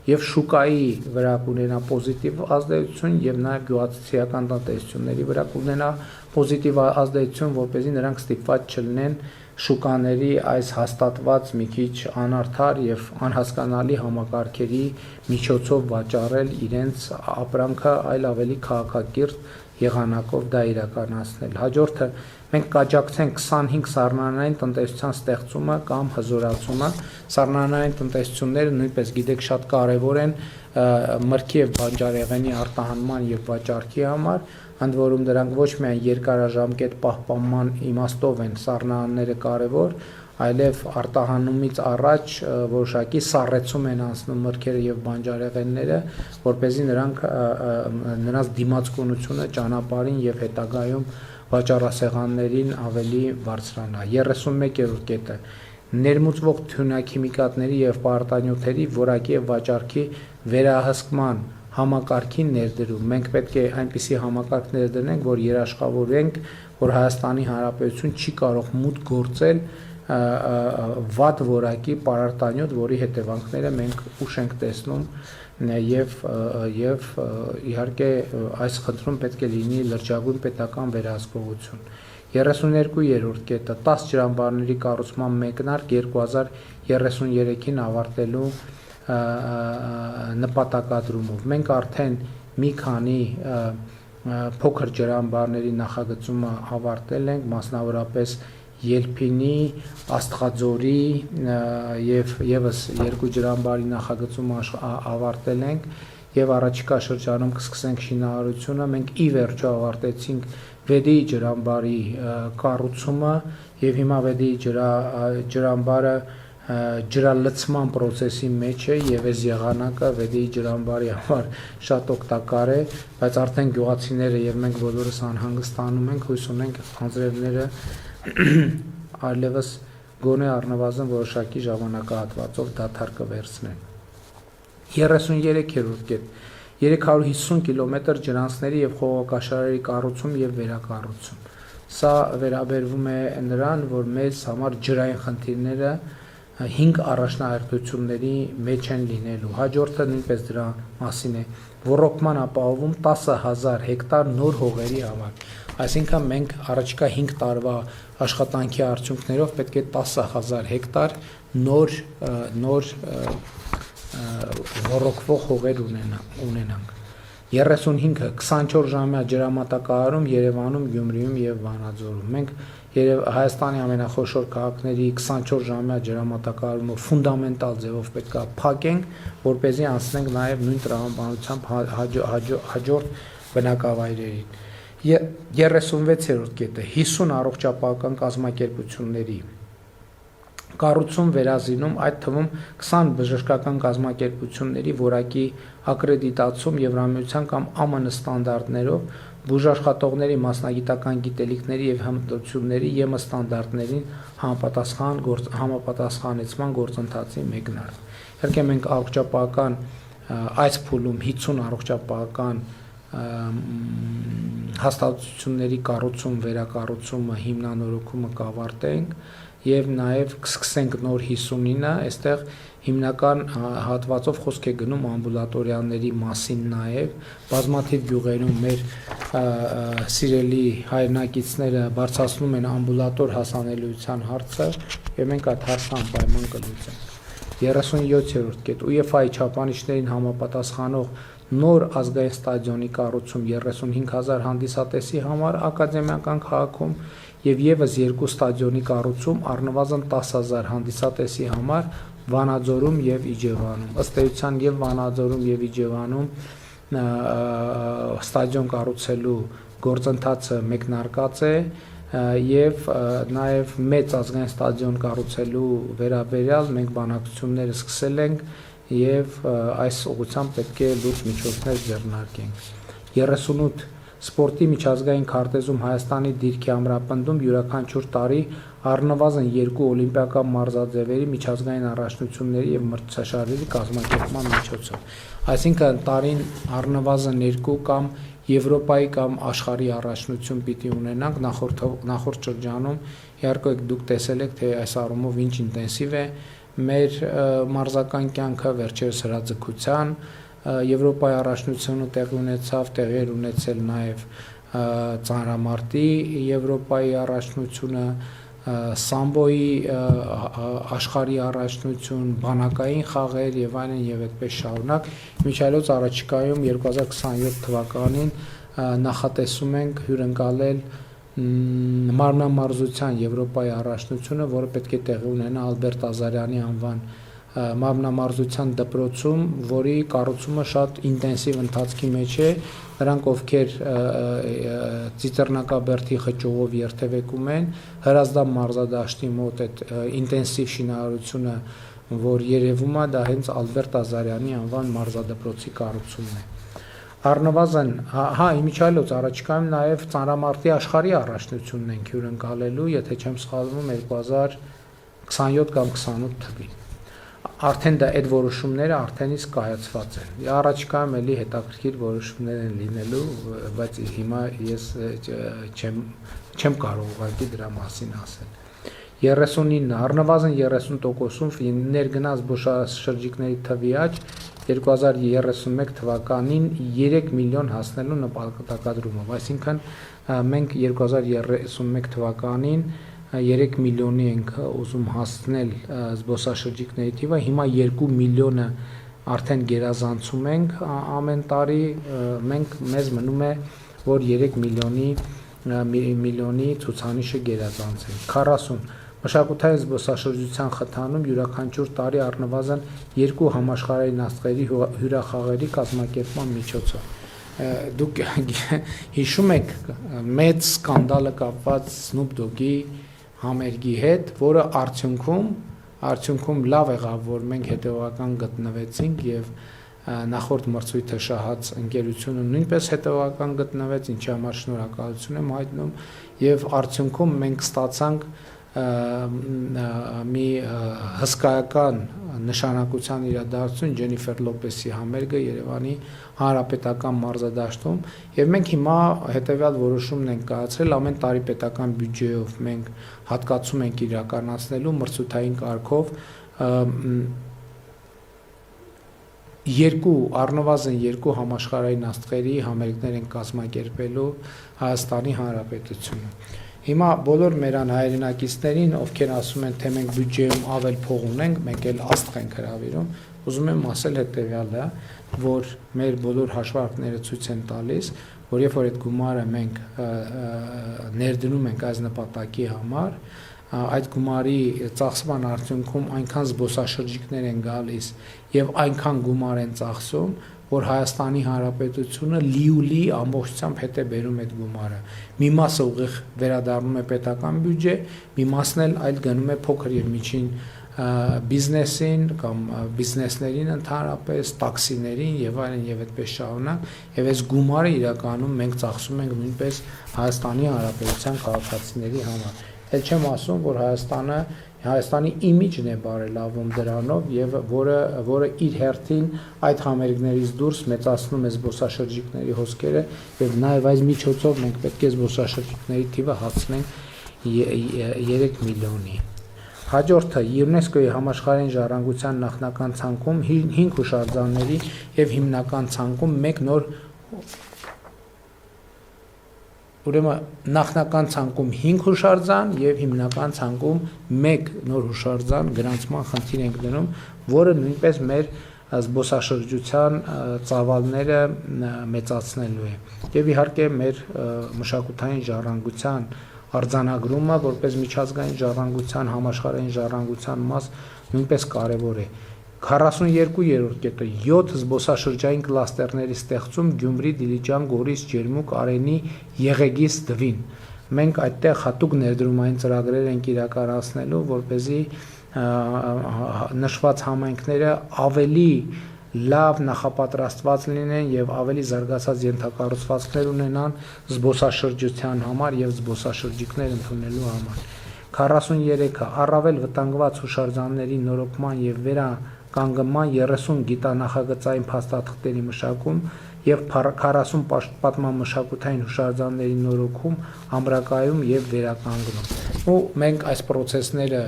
եւ շուկայի վրա կունենա պոզիտիվ ազդեցություն եւ նաեւ գյուղացիական տնտեսությունների վրա կունենա պոզիտիվ ազդեցություն, որպեսզի նրանք ստիպված չլինեն շուկաների այս հաստատված մի քիչ անարդար եւ անհասկանալի համակարգերի միջոցով վաճառել իրենց ապրանքը, այլ ավելի քաղաքակիրթ եղանակով դա իրականացնել։ Հաջորդը մենք կաջակցենք 25 սառնանային տնտեսության ստեղծումը կամ հզորացումը։ Սառնանային տնտեսությունները նույնպես գիտեք շատ կարեւոր են մրգի եւ բանջարեղենի արտահանման եւ վաճառքի համար, ընդ որում դրանք ոչ միայն երկարաժամկետ պահպանման իմաստով են սառնարանները կարևոր, այլև արտահանումից առաջ որոշակի սառեցում են անցնում մրգերը եւ բանջարեղենները, որպեսզի նրանց դիմացկունությունը ճանապարհին եւ հետագայում վաճառասեղաններին ավելի բարձրանա։ 31-րդ կետը ներմուծվող թյունաքիմիկատների եւ պարտանյութերի որակի եւ վաճառքի վերահսկման համակարգին ներդրում։ Մենք պետք է այնպիսի համակարգ ներդնենք, որ երաշխավորենք, որ Հայաստանի Հանրապետություն չի կարող մուտք գործել վատ որակի պարարտանյութ, որի հետևանքները մենք ուշ ենք տեսնում եւ իհարկե այս խնդրում պետք է լինի լրջագույն պետական վերահսկողություն։ 32-րդ կետը 10 ջրամբարների կառուցման մեկնարկ 2033-ին ավարտելու նպատակադրումով։ Մենք արդեն մի քանի փոքր ջրամբարների նախագծումը ավարտել ենք, մասնավորապես Ելփինի, Աստղաձորի եւ եւս երկու ջրամբարի նախագծումը ավարտել ենք եւ առաջիկա շրջանում կսկսենք շինարարությունը։ Մենք ի վերջո ավարտեցինք Վեդի ջրամբարի կառուցումը եւ հիմա Վեդի ջրամբարը ջրալցման process-ի մեջ է եւ այս եղանակը Վեդի ջրամբարի համար շատ օգտակար է, բայց արդեն գյուղացիները եւ մենք բոլորս անհանգստանում ենք, հույս ունենք անձրևները այլևս գոնե առնվազն որոշակի ժամանակահատվածով դադար կվերցնեն։ 33-րդ կետ 350 կիլոմետր ջրանցների եւ խողովակաշարերի կառուցում եւ վերակառուցում։ Սա վերաբերվում է նրան, որ մեզ համար ջրային խնդիրները 5 առաջնահերթությունների մեջ են լինելու։ Հաջորդը նույնպես դրա մասին է։ Ռոռոկման ապահովում 10,000 հեկտար նոր հողերի համար։ Այսինքն մենք առաջիկա 5 տարվա աշխատանքի արդյունքներով պետք է 10,000 հեկտար նոր ռոռոկվող հողեր ունենանք։ 35-ը 24 ժամյա ջրամատակարարում Երևանում, Գյումրիում եւ Վանաձորում։ Մենք Հայաստանի ամենախոշոր քաղաքների 24 ժամյա ջրամատակարարումը ֆունդամենտալ ձևով պետք է փակենք, որպեսզի անցնենք նաեւ նույն տրամաբանությամբ հաջորդ բնակավայրերին։ 36-րդ կետը 50 առողջապահական կազմակերպությունների կառուցում վերազինում, այդ թվում 20 բժշկական կազմակերպությունների որակի ակրեդիտացում Եվրամիության կամ ԱՄՆ ստանդարտներով բուժաշխատողների մասնագիտական գիտելիքների եւ հմտությունների ԵՄ ստանդարտներին համապատասխանեցման գործընթացի մեկնարկ։ Իհարկե մենք առողջապահական այս փուլում 50 առողջապահական հաստատությունների կառուցում, վերակառուցումը, հիմնանորոգումը կավարտենք եւ նաեւ կսկսենք նոր 59-ը, այստեղ հիմնական հատվածով խոսք է գնում ամբուլատորիաների մասին նաեւ բազմաթիվ գյուղերում մեր սիրելի հայրենակիցները բարձրացնում են ամբուլատոր հասանելիության հարցը եւ մենք այդ հարցը անպայման կլուծենք։ 37-րդ կետ UEFA-ի չափանիշներին համապատասխանող նոր ազգային ստադիոնի կառուցում 35,000 հանդիսատեսի համար ակադեմիական քաղաքում եւ եւս 2 ստադիոնի կառուցում առնվազն 10,000 հանդիսատեսի համար Վանաձորում եւ Իջևանում։ Ըստ էության եւ Վանաձորում եւ Իջևանում ստադիոն կառուցելու գործընթացը մեկնարկած է եւ նաեւ մեծ ազգային ստադիոն կառուցելու վերաբերյալ մենք բանակցությունները սկսել ենք եւ այս ուղղությամբ պետք է լուրջ միջոցներ ձեռնարկենք։ 38 Սպորտի միջազգային քարտեզում Հայաստանի դիրքի ամրապնդում յուրաքանչյուր տարի առնվազն 2 օլիմպիական մարզաձևերի միջազգային առաջնությունների եւ մրցաշարերի կազմակերպման միջոցով։ Այսինքն տարին առնվազն 2 կամ Եվրոպայի կամ աշխարհի առաջնություն պիտի ունենանք նախորդ շրջանում իհարկե դուք տեսել եք թե այս առումով ինչ ինտենսիվ է մեր մարզական կյանքը վերջերս հրաձգության Եվրոպայի առաջնությունը տեղի ունեցել նաև ծանրամարտի Եվրոպայի առաջնությունը, սամբոյի աշխարհի առաջնություն, բանակային խաղեր եւ այլն եւ այդպես շարունակ։ Միջայլոց առաջիկայում 2027 թվականին նախատեսում ենք հյուրընկալել մարմնամարզության Եվրոպայի առաջնությունը, որը պետք է տեղի ունենա Ալբերտ Ազարյանի անվան մարմնամարզության դպրոցում, որի կառուցումը շատ ինտենսիվ ընթացքի մեջ է։ Նրանք, ովքեր Ծիծեռնակաբերդի խճուղով երթևեկում են, Հրազդան մարզադաշտի մոտ այդ ինտենսիվ շինարարությունը, որ երևում է, դա հենց Ալբերտ Ազարյանի անվան մարզադպրոցի կառուցումն է։ Առնվազն, իմիջիայլոց առաջիկայում նաև ծանրամարտի աշխարհի առաջնությունն ենք հյուրընկալելու, եթե չեմ սխալվում 2027 կամ 28 թվականին։ Արդեն դա այդ որոշումները արդեն իսկ կայացված են։ Առաջիկայում էլի հետաքրքիր որոշումներ են լինելու, բայց հիմա ես չեմ կարող ուղղակի դրա մասին ասել։ 39 առնվազն 30%-ում ներգնաց զբոսաշրջիկների թվի աճ 2031 թվականին 3 միլիոն հասնելու նպատակադրումով, այսինքն մենք 2031 թվականին 3 միլիոնի ենք ուզում հասնել զբոսաշրջիկների թիվը, հիմա 2 միլիոնը արդեն գերազանցում ենք ամեն տարի, մեզ մնում է, որ 3 միլիոնի ցուցանիշը գերազանցենք։ 40 Մշակութային զբոսաշրջության խթանում յուրաքանչյուր տարի առնվազն 2 համաշխարհային աստղերի հյուրախաղերի կազմակերպման միջոցով։ Դուք հիշում եք մեծ սկանդալը կապված Snoop Dogg-ի համերգի հետ, որը արդյունքում լավ եղավ, որ մենք հետևական գտնվեցինք եւ նախորդ մրցույթը շահած ընկերությունը նույնպես հետևական գտնվեց, ինչի համար շնորհակալություն եմ հայտնում եւ արդյունքում մենք ստացանք մի հսկայական նշանակության իրադարձություն Ջենիֆեր Լոպեսի համերգը Երևանի Հանրապետական մարզադաշտում եւ մենք հիմա հետեւյալ որոշումն ենք կայացրել ամեն տարի պետական բյուջեով մենք հատկացում ենք իրականացնելու մրցութային կարգով առնվազն 2 համաշխարհային աստղերի համերգներ են կազմակերպելու Հայաստանի Հանրապետությունը։ Հիմա բոլոր մեր հայրենակիցներին, ովքեր ասում են, թե մենք բյուջեում ավել փող ունենք, մենք էլ աստղ ենք հրավիրում, ուզում եմ ասել հետևյալը, որ մեր բոլոր հաշվարկները ցույց են տալիս, որ երբ որ այդ գումարը մենք ներդնում ենք այս նպատակի համար, այդ գումարի ծախսման արդյունքում այնքան զբոսաշրջիկներ են գալիս եւ այնքան գումար են ծախսում, որ Հայաստանի Հանրապետությունը լիուլի ամբողջությամբ հետ է բերում այդ գումարը։ Մի մասը ուղիղ վերադառնում է պետական բյուջե, մի մասն էլ այլ գնում է փոքր եւ միջին բիզնեսին կամ բիզնեսներին ընդհանրապես, տաքսիներին եւ այլն եւ այդպես շարունակ, եւ այս գումարը իրականում մենք ծախսում ենք նույնպես Հայաստանի Հանրապետության քաղաքացիների համար։ Էլ չեմ ասում, որ Հայաստանի իմիջն է բարելավում դրանով եւ որը իր հերթին այդ համերգներից դուրս մեծացնում է զբոսաշրջիկների հոսքերը եւ նաեւ այս միջոցով մենք պետք է զբոսաշրջիկների թիվը հասցնենք 3 միլիոնի։ Հաջորդը ՅՈՒՆԵՍԿՕ-ի համաշխարհային ժառանգության նախնական ցանկում 5 հուշարձանների եւ հիմնական ցանկում 1 նոր Ուրեմն նախնական ցանկում 5 հուշարձան եւ հիմնական ցանկում 1 նոր հուշարձան գրանցման խնդիր ենք դնում, որը նույնպես մեր զբոսաշրջության ծավալները մեծացնելու է։ Եվ իհարկե մեր մշակութային ժառանգության արձանագրումը որպես միջազգային ժառանգության, համաշխարհային ժառանգության մաս նույնպես կարևոր է։ 42-րդ կետը 7 զբոսաշրջային կլաստերների ստեղծում Գյումրի, Դիլիջան, Գորիս, Ջերմուկ, Արենի, Եղեգիս, Դվին։ Մենք այդտեղ հատուկ ներդրումային ծրագրեր ենք իրականացնելու, որպեսզի նշված համայնքները ավելի լավ նախապատրաստված լինեն եւ ավելի զարգացած ենթակառուցվածքներ ունենան զբոսաշրջության համար եւ զբոսաշրջիկներ ընդունելու համար։ 43-ը առավել վտանգված հուշարձանների նորոգման եւ վերականգնման 30 գիտանախագծային փաստաթղթերի մշակում եւ 40 պատմամշակութային հուշարձանների նորոգում, ամրակայում եւ վերականգնում։ Ու մենք այս process-ները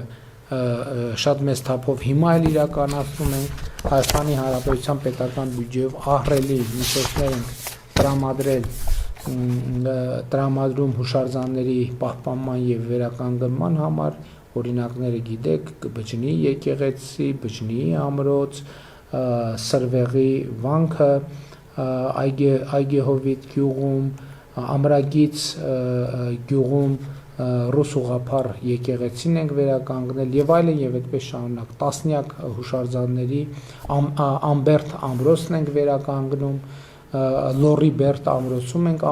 շատ մեծ թափով հիմա էլ իրականացնում ենք Հայաստանի Հանրապետության պետական բյուջեով ահռելի միջոցներ ենք տրամադրում հուշարձանների պահպանման եւ վերականգնման համար, օրինակները գիտեք, Բջջնի եկեղեցի, Բջջնի ամրոց, Սրվեղի վանքը, Այգեհովիտ գյուղում, Ամրագից գյուղում ռուս ուղղափառ եկեղեցին ենք վերականգնել եւ այլն եւ այդպես շարունակ տասնյակ հուշարձանների Ամբերտ ամրոցն ենք վերականգնում, Լորի Բերտ ամրոցում ենք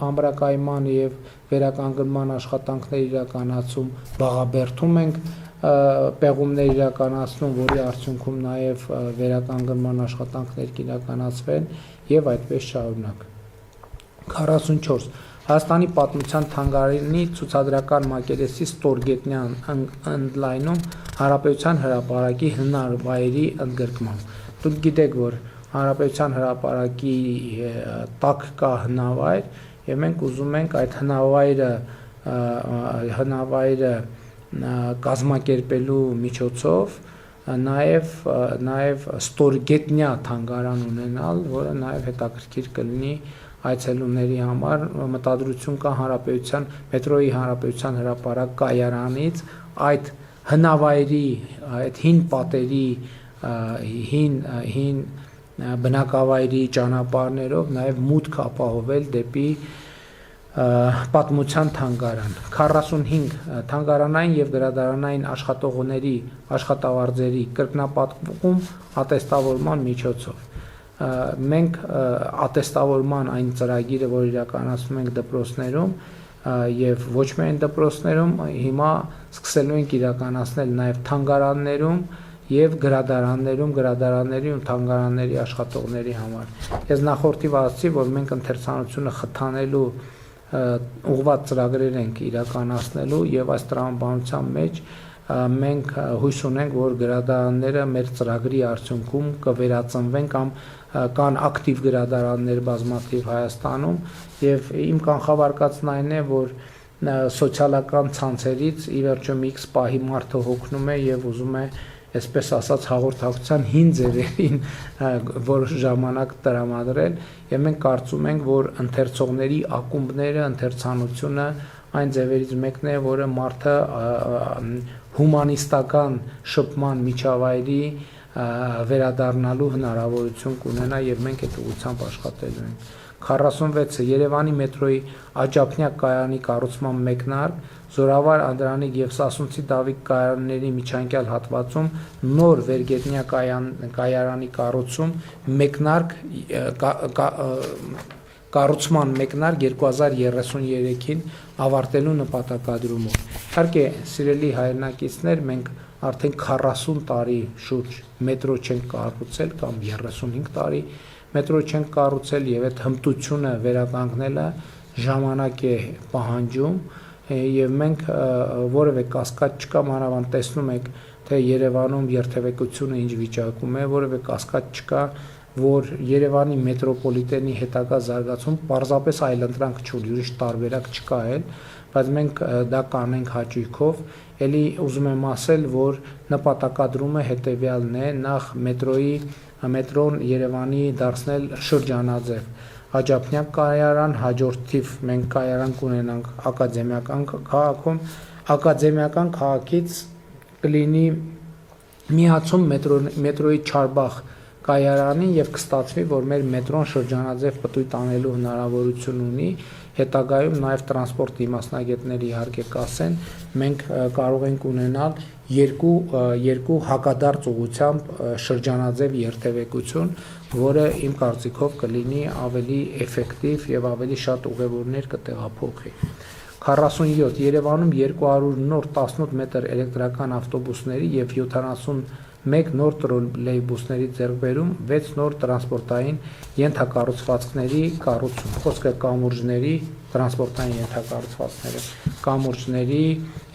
ամրակայման եւ վերականգնման աշխատանքներ իրականացում, Բաղաբերդում ենք պեղումներ իրականացնում, որի արդյունքում նաեւ վերականգնման աշխատանքներ կիրականացվեն եւ այդպես շարունակ։ 44 Հայաստանի պատմության թանգարանի ցուցադրական մակերեսի ստորգետնյան ընդլայնում Հանրապետության հրապարակի հնարվայրի ընդգրկմամբ։ Դուք գիտեք, որ Հանրապետության հրապարակի տակ կա հնավայր, եւ մենք ուզում ենք այդ հնավայրը կազմակերպելու միջոցով նաեւ ստորգետնյա թանգարան ունենալ, որը նաեւ հետաքրքիր կլինի այցելուների համար մտադրություն կա հանրապետության մետրոյի հանրապետության հրապարակ կայարանից այդ հնավայրի այդ հին պատերի հին բնակավայրի ճանապարհներով նաև մուտք ապահովել դեպի պատմության թանգարան 45 թանգարանային եւ գրադարանային աշխատողների աշխատավարձերի կրկնապատկում ատեստավորման միջոցով մենք ատեստավորման այն ծրագիրը, որ իրականացնում ենք դպրոցներում եւ ոչ միայն դպրոցներում, հիմա սկսելու ենք իրականացնել նաեւ թանգարաններում եւ գրադարանների ու թանգարանների աշխատողների համար։ Ես նախորդիվ ասացի, որ մենք ընթերցանությունը խթանելու ուղղված ծրագրեր ենք իրականացնելու եւ այս տրամաբանության մեջ մենք հույս ունենք, որ գրադարանները մեր ծրագրի արդյունքում կվերածնվեն կամ կան ակտիվ գրադարաններ բազմաթիվ Հայաստանում եւ իմ կանխավարկածն այն է, որ սոցիալական ցանցերից ի վերջո մի X պահի մարդը հոգնում է եւ ուզում է այսպես ասած հաղորդակցության հին ձևերին որոշ ժամանակ տրամադրել եւ մենք կարծում ենք, որ ընթերցողների ակումբները, ընթերցանությունը այն ձևերից մեկն է, որը մարդը հումանիստական շփման միջավայրի վերադառնալու հնարավորություն կունենա եւ մենք այդ ուղղությամբ աշխատելու ենք։ 46-ը Երևանի մետրոյի աջափնյա կայարանի կառուցման մեկնարկ, Զորավար Անդրանիկ եւ Սասունցի Դավիթ կայարանների միջանկյալ հատվածում նոր վերգետնյա կայարանի կառուցում մեկնարկ կառուցման մեկնարկ 2033-ին ավարտելու նպատակադրումով։ Իհարկե, սիրելի հայրենակիցներ, մենք արդեն 40 տարի շուրջ մետրո չենք կառուցել կամ 35 տարի մետրո չենք կառուցել եւ այդ հմտությունը վերականգնելը ժամանակ է պահանջում եւ մենք որևէ կասկած չկա, մանավանդ տեսնում եք, թե Երևանում երթևեկությունը ինչ վիճակում է, որևէ կասկած չկա, որ Երևանի մետրոպոլիտենի հետագա զարգացում պարզապես այլընտրանք չունի, ուրիշ տարբերակ չկա էլ, բայց մենք դա կանենք հաճույքով, ելի ուզում եմ ասել, որ նպատակադրումը հետևյալն է, նախ մետրոն Երևանի դարձնել շրջանաձև, աջափնյակ կայարան, հաջորդ թիվ մենք կայարան կունենանք ակադեմիական քաղաքում, ակադեմիական քաղաքից կլինի միացում մետրոյի Չարբախ կայարանին եւ կստացվի, որ մեր մետրոն շրջանաձև պտույտ անելու հնարավորություն ունի, հետագայում նաեւ տրանսպորտի մասնագետները իհարկե կասեն, մենք կարող ենք ունենալ երկու հակադարձ ուղղությամբ շրջանաձև երթևեկություն, որը իմ կարծիքով կլինի ավելի էֆեկտիվ եւ ավելի շատ ուղևորներ կտեղափոխի։ 47 Երևանում 200 նոր 18 մետր էլեկտրական ավտոբուսների եւ 71 նոր տրոլեյբուսների ձեռքբերում, 6 նոր տրանսպորտային ենթակառուցվածքների կառուցում, խոսքը կամուրջների, տրանսպորտային ենթակառուցվածքները, կամուրջների,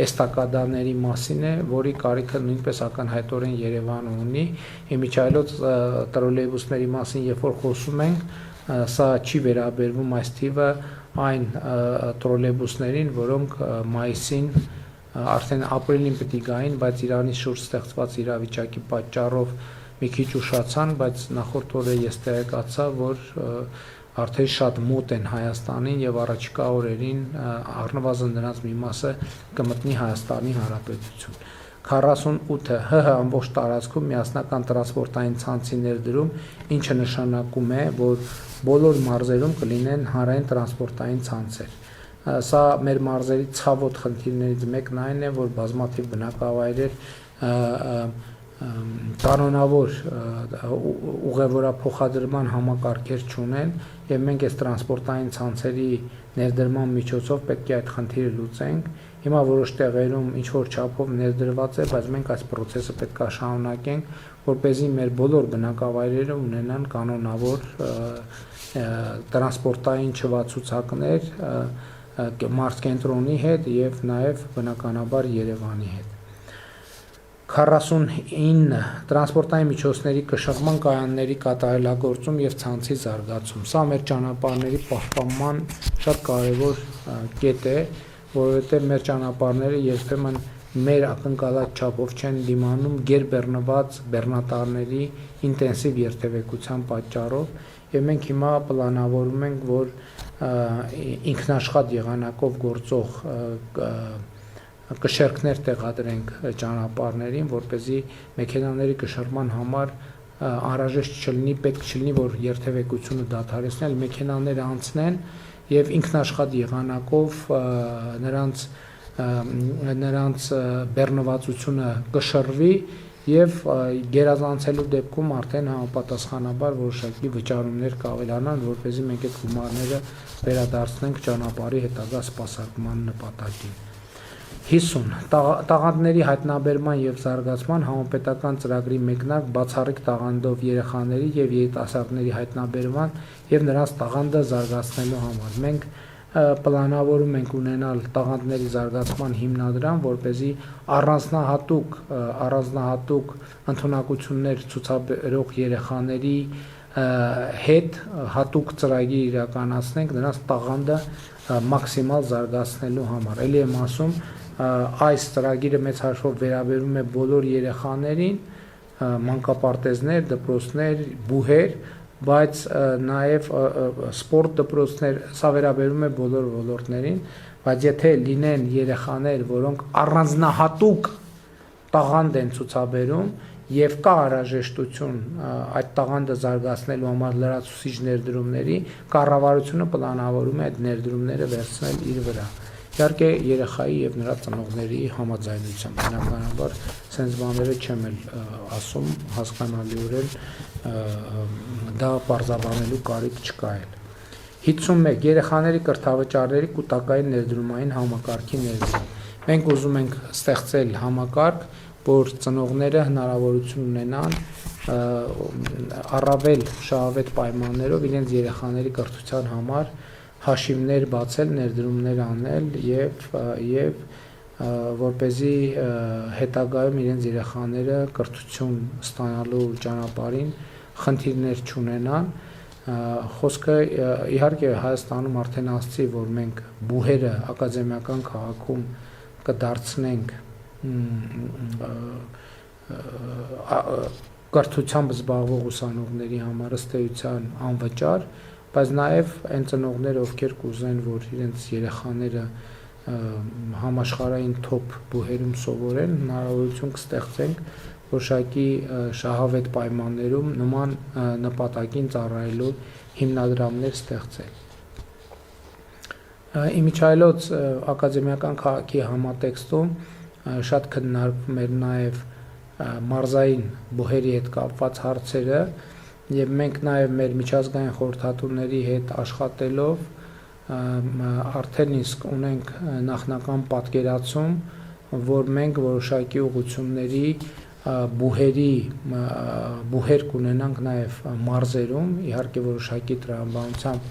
էստակադաների մասին է, որի կարիքը նույնպես ակնհայտորեն Երևանը ունի, իմիջիայլոց տրոլեյբուսների մասին, երբ որ խոսում ենք, սա չի վերաբերվում այս թիվը այն տրոլեյբուսներին, որոնք մայիսին արդեն ապրիլին պետք է գային, բայց Իրանի շուրջ ստեղծված իրավիճակի պատճառով մի քիչ ուշացան, բայց նախորդ օրը ես տեղեկացա, որ արդեն շատ մոտ են Հայաստանին եւ առաջիկա օրերին առնվազն նրանց մի մասը կմտնի Հայաստանի Հանրապետություն։ 48-ը ՀՀ ամբողջ տարածքում միասնական տրանսպորտային ցանցի ներդրում, ինչը նշանակում է, որ բոլոր մարզերում կլինեն հանրային տրանսպորտային ցանցեր։ Սա մեր մարզերի ցավոտ խնդիրներից մեկն այն է, որ բազմաթիվ բնակավայրեր կանոնավոր ուղևորափոխադրման համակարգեր չունեն եւ մենք այս տրանսպորտային ցանցերի ներդրման միջոցով պետք է այդ խնդիրը լուծենք։ Հիմա որոշ տեղերում ինչ որ չափով ներդրված է, բայց մենք այս process-ը պետք է շարունակենք, որպեսզի մեր բոլոր բնակավայրերը ունենան կանոնավոր տրանսպորտային չվացուցակներ մարզկենտրոնի հետ եւ նաեւ բնականաբար Երևանի հետ։ 49 տրանսպորտային միջոցների կշռման կայանների կատարելագործում եւ ցանցի զարգացում։ Սա մեր ճանապարհների պահպանման շատ կարեւոր կետ է, որովհետեւ մեր ճանապարհները երբեմն մեր ակնկալած չափով չեն դիմանում գերբեռնված բեռնատարների ինտենսիվ երթևեկության պատճառով եւ մենք հիմա պլանավորում ենք, որ ինքնաշխատ եղանակով գործող կշերքներ տեղադրենք ճանապարհներին, որպեսզի մեքենաների կշռման համար անհրաժեշտ չլինի, պետք չլինի, որ երթևեկությունը դադարեցնել, մեքենաները անցնեն եւ ինքնաշխատ եղանակով նրանց բեռնվածությունը կշռվի եւ գերազանցելու դեպքում արդեն համապատասխանաբար որոշակի վճարումներ կավելանան, որպեսզի մենք այդ գումարները վերադարձնենք ճանապարհի հետագա սպասարկման նպատակին։ 50 տաղանդների հայտնաբերման եւ զարգացման համապետական ծրագրի մեկնարկ բացառիկ տաղանդով երեխաների եւ երիտասարդների հայտնաբերման եւ նրանց տաղանդը զարգացնելու համար մենք պլանավորում ենք ունենալ տաղանդների զարգացման հիմնադրամ, որպեսզի առանձնահատուկ ընդունակություններ ցուցաբերող երեխաների հետ հատուկ ծրագիր իրականացնենք նրանց տաղանդը մաքսիմալ զարգացնելու համար։ Էլի եմ ասում, այս ծրագիրը մեծ հաշվով վերաբերում է բոլոր երեխաներին, մանկապարտեզներ, դպրոցներ, բուհեր, բայց նաև սպորտ դպրոցներ, սա վերաբերում է բոլոր ոլորտներին, բայց եթե լինեն երեխաներ, որոնք առանձնահատուկ տաղանդ են ցուցաբերում եւ կա անհրաժեշտություն այդ տաղանդը զարգացնելու համար լրացուցիչ ներդրումների, կառավարությունը պլանավորում է այդ ներդրումները վերցնել իր վրա։ Իհարկե երեխայի եւ նրա ծնողների համաձայնությամբ, բնականաբար sense բաները չեմ էլ ասում, հասկանալիորեն դա բարձրաբանելու կարիք չկա էլ։ 51 երեխաների կրթավճարների կൂട്ടակային ներդրումային համակարգի ներդրում։ Մենք ուզում ենք ստեղծել համակարգ, որ ծնողները հնարավորություն ունենան առավել շահավետ պայմաններով իրենց երեխաների կրթության համար հաշիվներ բացել, ներդրումներ անել եւ որպեսզի հետագայում իրենց երեխաները կրթություն ստանալու ճանապարհին խնդիրներ չունենան։ Խոսքը իհարկե Հայաստանում արդեն ասացի, որ մենք բուհերը ակադեմիական քաղաքում կդարձնենք կրթությամբ զբաղվող ուսանողների համար ըստ էության անվճար, բայց նաև այն ծնողները, ովքեր կուզեն, որ իրենց երեխաները համաշխարհային թոփ բուհերում սովորեն, հնարավորություն կստեղծենք որոշակի շահավետ պայմաններում նման նպատակին ծառայելու հիմնադրամներ ստեղծել։ Իմիջայլոց ակադեմիական քաղաքի համատեքստում շատ քննարկվում էր նաև մարզային բուհերի հետ կապված հարցերը եւ մենք նաև մեր միջազգային խորհրդատուների հետ աշխատելով արդեն իսկ ունենք նախնական պատկերացում, որ մենք որոշակի ուղղությունների բուհեր կունենանք նաև մարզերում, իհարկե որոշակի տրամաբանությամբ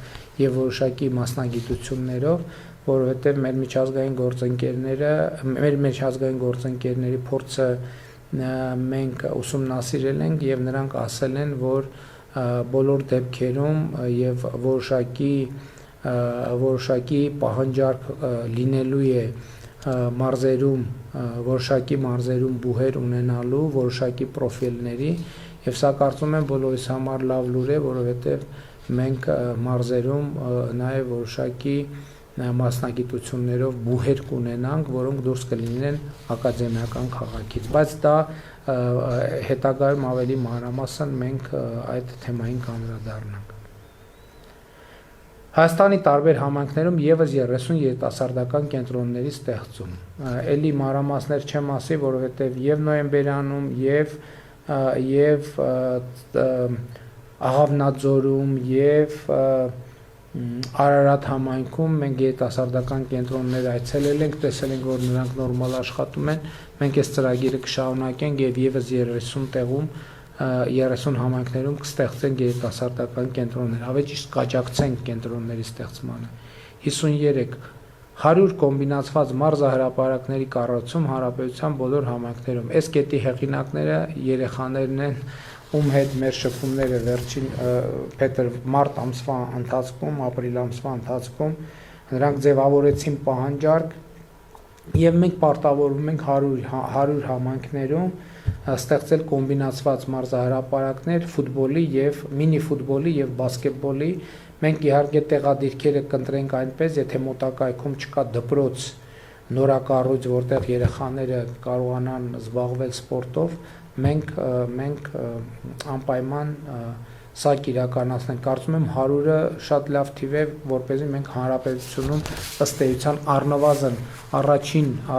եւ որոշակի մասնագիտություններով, որովհետեւ մեր միջազգային գործընկերների փորձը մենք ուսումնասիրել ենք եւ նրանք ասել են, որ բոլոր դեպքերում եւ որոշակի պահանջարկ լինելու է մարզերում, որոշակի մարզերում բուհեր ունենալու, որոշակի պրոֆիլների եւ սա կարծում եմ բոլորիս համար լավ լուր է, որովհետեւ մենք մարզերում նաև որոշակի մասնագիտություններով բուհեր կունենանք, որոնք դուրս կլինեն ակադեմիական քաղաքից, բայց դա հետագայում ավելի մանրամասն մենք այդ թեմային կանդրադառնանք։ Հայաստանի տարբեր համայնքներում եւս 30 երիտասարդական կենտրոնների ստեղծում։ Էլի մանրամասներ չեմ ասի, որովհետեւ եւ նոյեմբերանում եւ Աղավնաձորում եւ Արարատ համայնքում մենք երիտասարդական կենտրոններ այցելել ենք, տեսել ենք, որ նրանք նորմալ աշխատում են։ Մենք այս ծրագիրը կշարունակենք եւ եւս 30 տեղում 30 համայնքներում կստեղծենք երիտասարդական կենտրոններ, ավելի ճիշտ կաջակցենք կենտրոնների ստեղծմանը։ 53 100 կոմբինացված մարզահրապարակների կառուցում հանրապետության բոլոր համայնքներում։ Այս կետի հեղինակները երեխաներն են, ում հետ մեր շփումները վերջին մարտ ամսվա ընթացքում, ապրիլ ամսվա ընթացքում նրանք ձևավորեցին պահանջարկ եւ մենք պարտավորվում ենք 100 համայնքներում ստեղծել կոմբինացված մարզահրապարակներ ֆուտբոլի եւ մինի ֆուտբոլի եւ բասկետբոլի։ Մենք իհարկե տեղադիրքերը կընտրենք այնպես, եթե մոտակայքում չկա դպրոց նորակառույց, որտեղ երեխաները կարողանան զբաղվել սպորտով, մենք անպայման սա կիրականացնենք։ Կարծում եմ 100-ը շատ լավ թիվ է, որպեսզի մենք հանրապետությունում ըստ էության առնվազն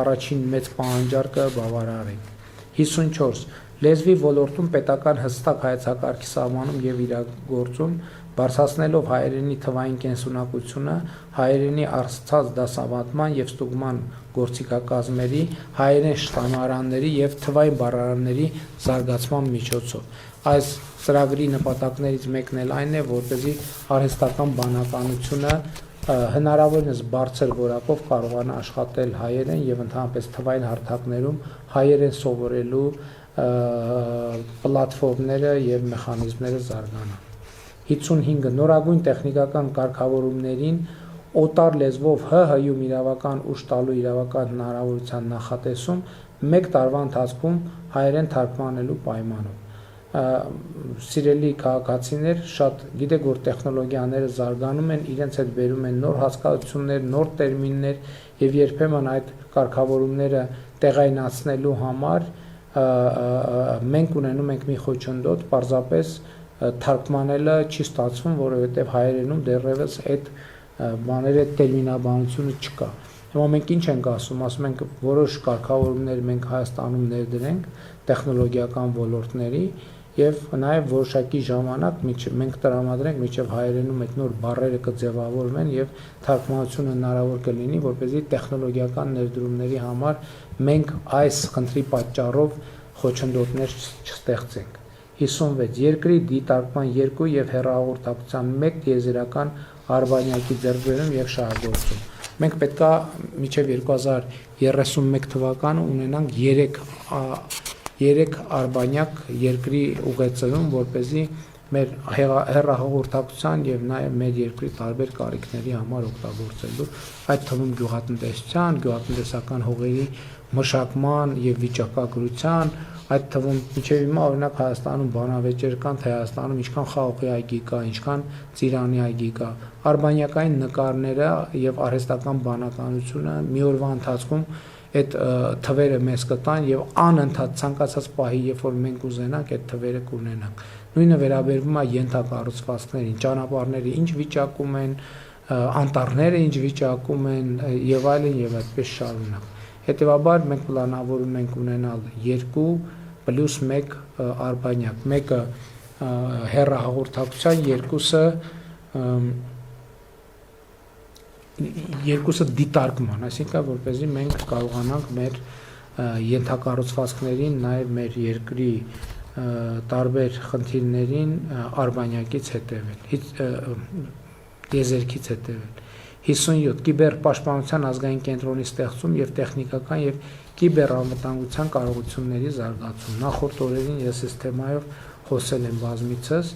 առաջին մեծ պահանջարկը բավարարենք։ 54 լեզվի ոլորտում պետական հստակ հայեցակարգի սահմանում եւ իրագործում, բարձրացնելով հայերենի թվային կենսունակությունը, հայերենի առցած դասավանդման եւ ստուգման գործիքակազմերի, հայերեն շտամարանների եւ թվային բառարանների զարգացման միջոցով։ Այս ծրագրի նպատակներից մեկն էլ այն է, որպեսզի արհեստական բանականությունը հնարավորինս բարձր որակով կարողանա աշխատել հայերեն եւ ընդհանրապես թվային հարթակներում հայերեն սովորելու պլատֆորմները եւ մեխանիզմները զարգանան։ 55 նորագույն տեխնիկական կարգավորումներին օտար լեզվով ՀՀ-ում իրավական ուժ տալու իրավական հնարավորության նախատեսում 1 տարվա ընթացքում հայերեն թարգմանելու պայմանով։ Սիրելի քաղաքացիներ, շատ գիտեք, որ տեխնոլոգիաները զարգանում են, իրենց հետ բերում են նոր հասկացություններ, նոր տերմիններ եւ երբեմն այդ կարգավորումները տեղայնացնելու համար մենք ունենում ենք մի խոչընդոտ, պարզապես թարգմանելը չի ստացվում, որովհետև հայերենում դեռևս այդ բաները տերմինաբանությունը չկա։ Հիմա մենք ինչ ենք ասում ենք որոշ կարգավորումներ մենք Հայաստանում ներդրենք տեխնոլոգիական ոլորտների եւ նաեւ որոշակի ժամանակ մենք տրամադրենք մինչեւ հայերենում այդ նոր բառերը կձևավորվեն եւ թարգմանությունը հնարավոր կլինի, որպեսզի տեխնոլոգիական ներդրումների համար մենք այս խնդրի պատճառով խոչընդոտներ չստեղծենք։ 56 երկրի դիտարկման 2 եւ հեռահաղորդակցության 1 տիեզերական արբանյակի ձեռքբերում եւ շահագործում։ Մենք պետքա մինչև 2031 թվականը ունենանք 3 արբանյակ երկրի ուղեծրում, որպեսզի մեր հեռահաղորդակցության եւ նաեւ մեր երկրի տարբեր կարիքների համար օգտագործելու, այդ թվում գյուղատնտեսության, գյուղատնտեսական հողերի մշակման եւ վիճակագրության, այդ թվում մինչև հիմա օրինակ Հայաստանում բանավեճեր կան, թե Հայաստանում ինչքան խաղողի այգի կա, ինչքան ծիրանի այգի կա, արբանյակային նկարները եւ արհեստական բանականությունը մի օրվա ընթացքում այդ թվերը մեզ կտան եւ անընդհատ ցանկացած պահի, երբ որ մենք ուզենանք, այդ թվերը կունենանք։ Նույնը վերաբերվում է ենթակառուցվածքներին, ճանապարհները ինչ վիճակում են, անտառները ինչ վիճակում են եւ այլն եւ այդպես շարունակ։ Հետևաբար մենք պլանավորում ենք ունենալ 2 + 1 արբանյակ, մեկը հեռահաղորդակցության, երկուսը դիտարկման, այսինքն որպեսզի մենք կարողանանք մեր ենթակառուցվածքներին, նաեւ մեր երկրի տարբեր խնդիրներին արբանյակից հետևել, տիեզերքից հետևել։ 57 կիբերպաշտպանության ազգային կենտրոնի ստեղծում եւ տեխնիկական եւ կիբերանվտանգության կարողությունների զարգացում։ Նախորդ օրերին ես այս թեմայով խոսել եմ բազմիցս։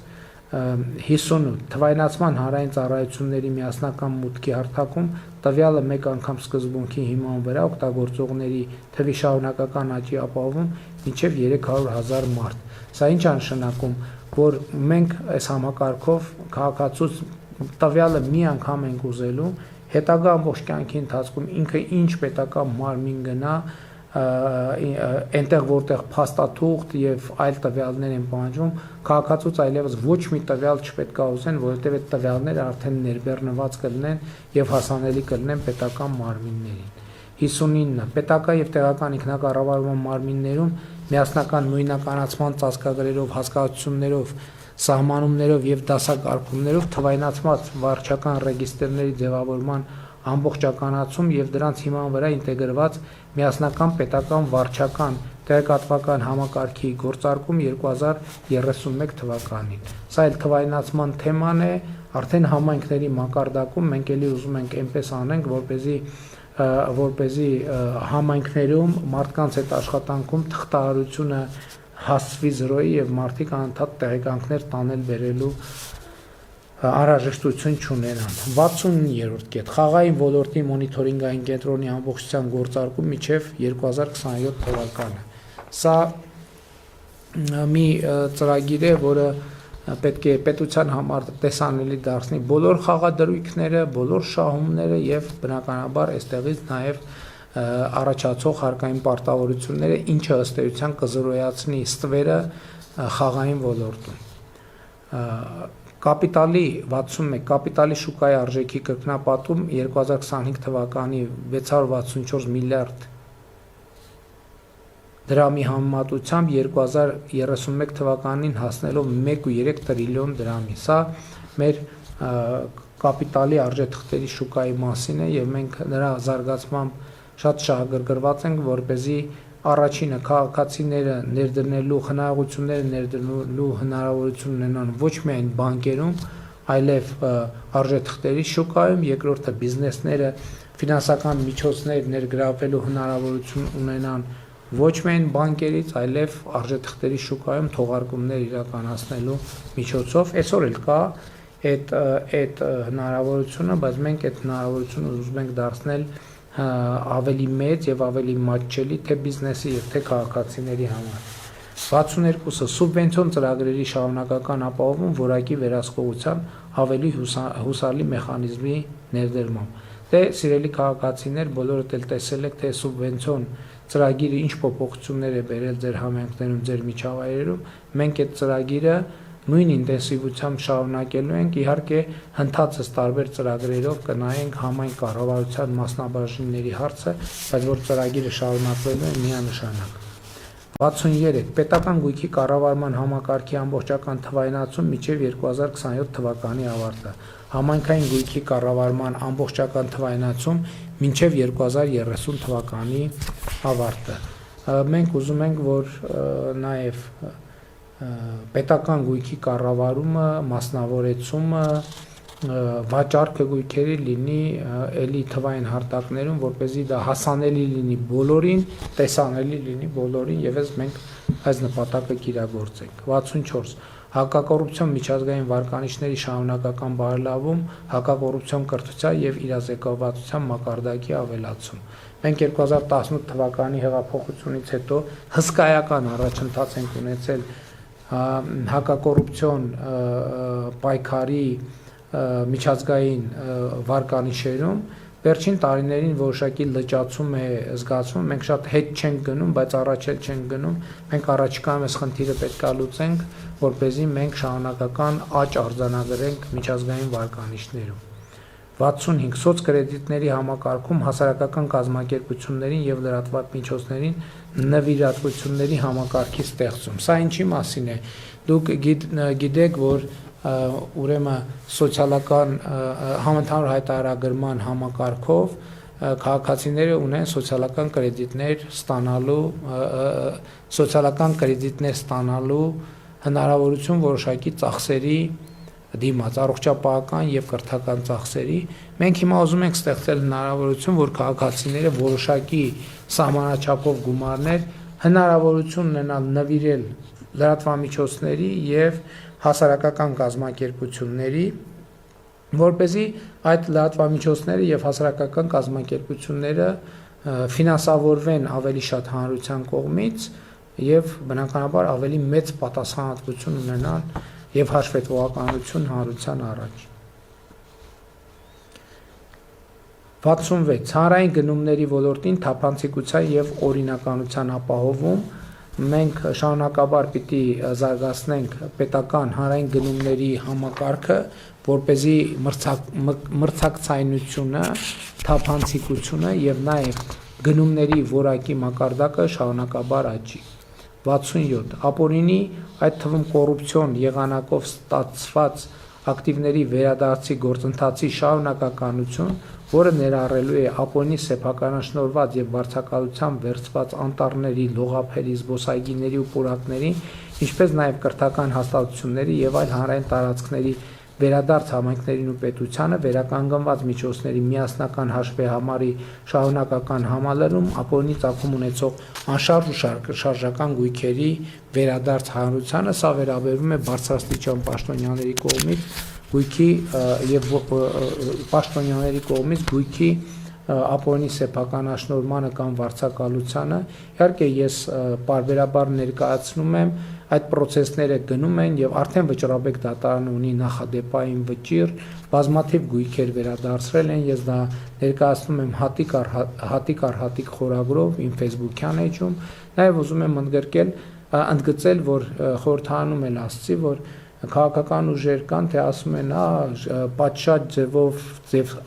58 թվայնացման հանրային ծառայությունների միասնական մուտքի հարթակում տվյալը մեկ անգամ սկզբունքի հիման վրա օգտագործողների թվի շարունակական աճի ապահովում մինչև 300,000 մարդ։ Սա ինչ է նշանակում, որ մենք այս համակարգով քաղաքացուց տվյալը մի անգամ ենք ուզելու, հետագա ամբողջ կյանքի ընթացքում ինքը ինչ պետական մարմին գնա, այնտեղ որտեղ փաստաթուղթ եւ այլ տվյալներ են պահանջվում, քաղաքացուց այլևս ոչ մի տվյալ չպետք է ուզեն, որովհետեւ այդ տվյալները արդեն ներբեռնված կլինեն եւ հասանելի կլինեն պետական մարմիններին։ 59 պետական եւ տեղական ինքնակառավարման մարմիններում միասնական նույնականացման ծածկագրերով, հասկացություններով, սահմանումներով եւ դասակարգումներով թվայնացված վարչական ռեգիստրների ձևավորման ամբողջականացում եւ դրանց հիման վրա ինտեգրված միասնական պետական վարչական տեղեկատվական համակարգի գործարկում 2031 թվականին։ Սա էլ թվայնացման թեման է, արդեն համայնքների մակարդակում մենք էլի ուզում ենք այնպես անենք, որպեսզի համայնքներում մարդկանց այդ աշխատանքում թղթահարությունը հասցվի 0-ի եւ մարդիկ անընդհատ տեղեկանքներ տանել բերելու անհրաժեշտություն չունենան։ 60-րդ կետ խաղային ոլորտի մոնիթորինգային կենտրոնի ամբողջության գործարկում մինչև 2027 թվականը։ Սա մի ծրագիր է, որը պետք է պետության համար տեսանելի դարձնի բոլոր խաղադրույքները, բոլոր շահումները եւ բնականաբար այստեղից նաեւ առաջացող հարկային պարտավորությունները, ինչը ըստ էության կզրոյացնի ստվերը խաղային ոլորտում։ Կապիտալի 61 կապիտալի շուկայի արժեքի կրկնապատում 2025 թվականի 664 միլիարդ դրամի համեմատությամբ 2031 թվականին հասնելով 1.3 տրիլիոն դրամի։ Սա մեր կապիտալի արժեթղթերի շուկայի մասին է եւ մենք նրա զարգացմամբ շատ շահագրգռված ենք, որպեսզի առաջինը քաղաքացիները ներդրնելու հնարավորությունները ներդրնելու հնարավորություն ունենան ոչ միայն բանկերում, այլև արժեթղթերի շուկայում, երկրորդը բիզնեսները ֆինանսական միջոցներ ներգրավելու հնարավորություն ունենան ոչ միայն բանկերից, այլև արժեթղթերի շուկայում թողարկումներ իրականացնելու միջոցով։ Այսօր էլ կա այդ հնարավորությունը, բայց մենք այդ հնարավորությունը ուզում ենք դարձնել ավելի մեծ եւ ավելի մատչելի թե բիզնեսի եւ թե քաղաքացիների համար։ 62-ը սուբվենցիոն ծրագրերի շարունակական ապահովում որակի վերահսկողության ավելի հուսալի մեխանիզմի ներդրմամբ։ Դե սիրելի քաղաքացիներ, բոլորդ էլ տեսել եք, թե սուբվենցիոն ծրագիրը ինչ փոփոխություններ է բերել ձեր համայնքներում, ձեր միջավայրերում, մենք այդ ծրագիրը նույն ինտենսիվությամբ շարունակելու ենք, իհարկե հնդածս տարբեր ծրագրերով կնայենք համայն կառավարության մասնաբաժինների հարցը, բայց որ ծրագիրը շարունակվելու է միանշանակ։ 63. Պետական գույքի կառավարման համակարգի ամբողջական թվայնացում մինչև 2027 թվականի ավարտը։ Համայնքային գույքի կառավարման ամբողջական թվայնացում մինչև 2030 թվականի ավարտը։ Մենք ուզում ենք, որ նաև պետական գույքի կառավարումը, մասնավորեցումը, վաճառքը գույքերի լինի էլի թվային հարտակներում, որպեսզի դա հասանելի լինի բոլորին, տեսանելի լինի բոլորին, եւ ես մենք այս նպատակը կիրագործենք։ 64. Հակակոռուպցիոն միջազգային վարկանիշների շարունակական բարելավում, հակակոռուպցիոն կրթության եւ իրազեկվածության մակարդակի ավելացում։ Մենք 2018 թվականի հեղափոխությունից հետո հսկայական առաջընթաց ենք ունեցել հակակոռուպցիոն պայքարի միջազգային վարկանիշերում, վերջին տարիներին որոշակի լճացում է զգացվում, մենք շատ հետ չենք գնում, բայց առաջ էլ չենք գնում, մենք առաջիկայում այս խնդիրը պետք է լուծենք, որպեսզի մենք շարունակական աճ արձանագրենք միջազգային վարկանիշներում։ 65. Սոցկրեդիտների համակարգում հասարակական կազմակերպություններին եւ լրատվական միջոցներին նվիրատվությունների համակարգի ստեղծում։ Սա ինչի մասին է։ Դուք գիտեք, որ ուրեմն սոցիալական համընդհանուր հայտարարագրման համակարգով քաղաքացիները ունեն սոցիալական կրեդիտներ ստանալու հնարավորություն որոշակի ծախսերի դիմաց, առողջապահական եւ կրթական ծախսերի։ Մենք հիմա ուզում ենք ստեղծել հնարավորություն, որ քաղաքացիները որոշակի սահմանաչափով գումարներ հնարավորություն ունենան նվիրել լրատվամիջոցների եւ հասարակական կազմակերպությունների, որպեսզի այդ լրատվամիջոցները եւ հասարակական կազմակերպությունները ֆինանսավորվեն ավելի շատ հանրության կողմից եւ բնականաբար ավելի մեծ պատասխանատվություն ունենան եւ հաշվետվողականություն հանրության առաջ։ 66. Հանրային գնումների ոլորտին թափանցիկության եւ օրինականության ապահովում մենք շարունակաբար պիտի զարգացնենք պետական հանրային գնումների համակարգը, որպեսզի մրցակցայնությունը, թափանցիկությունը եւ նաեւ գնումների որակի մակարդակը շարունակաբար աճի։ 67. Ապօրինի, այդ թվում կոռուպցիոն եղանակով ստացված ակտիվների վերադարձի գործընթացի շարունակականություն, որը ներառելու է ապօրինի սեփականաշնորհված եւ վարձակալությամբ վերցված անտառների, լողափերի, զբոսայգիների ու պուրակների, ինչպես նաեւ կրթական հաստատությունների եւ այլ հանրային տարածքների վերադարձ համայնքներին ու պետությանը վերականգնված միջոցների միասնական հաշվեհամարի շարունակական համալրում, ապօրինի ծագում ունեցող անշարժ ու շարժական գույքերի վերադարձ հանրությանը, սա վերաբերում է բարձրաստիճան պաշտոնյաների կողմից գույքի եւ պաշտոնյաների կողմից գույքի ապօրինի սեփականաշնորհմանը կամ վարձակալությանը։ Իհարկե ես պարբերաբար ներկայացնում եմ այդ process-ները գնում են եւ արդեն վճռաբեկ դատարանը ունի նախադեպային վճիռ, բազմաթիվ գույքեր վերադարձրել են, ես դա ներկայացնում եմ հատիկ առ հատիկ խորագրով իմ Facebook-յան էջում, նաեւ ուզում եմ ընդգծել, որ խորհրդանում էլ ասացի, որ քաղաքական ուժեր կան, թե ասում են, պատշաճ ձևով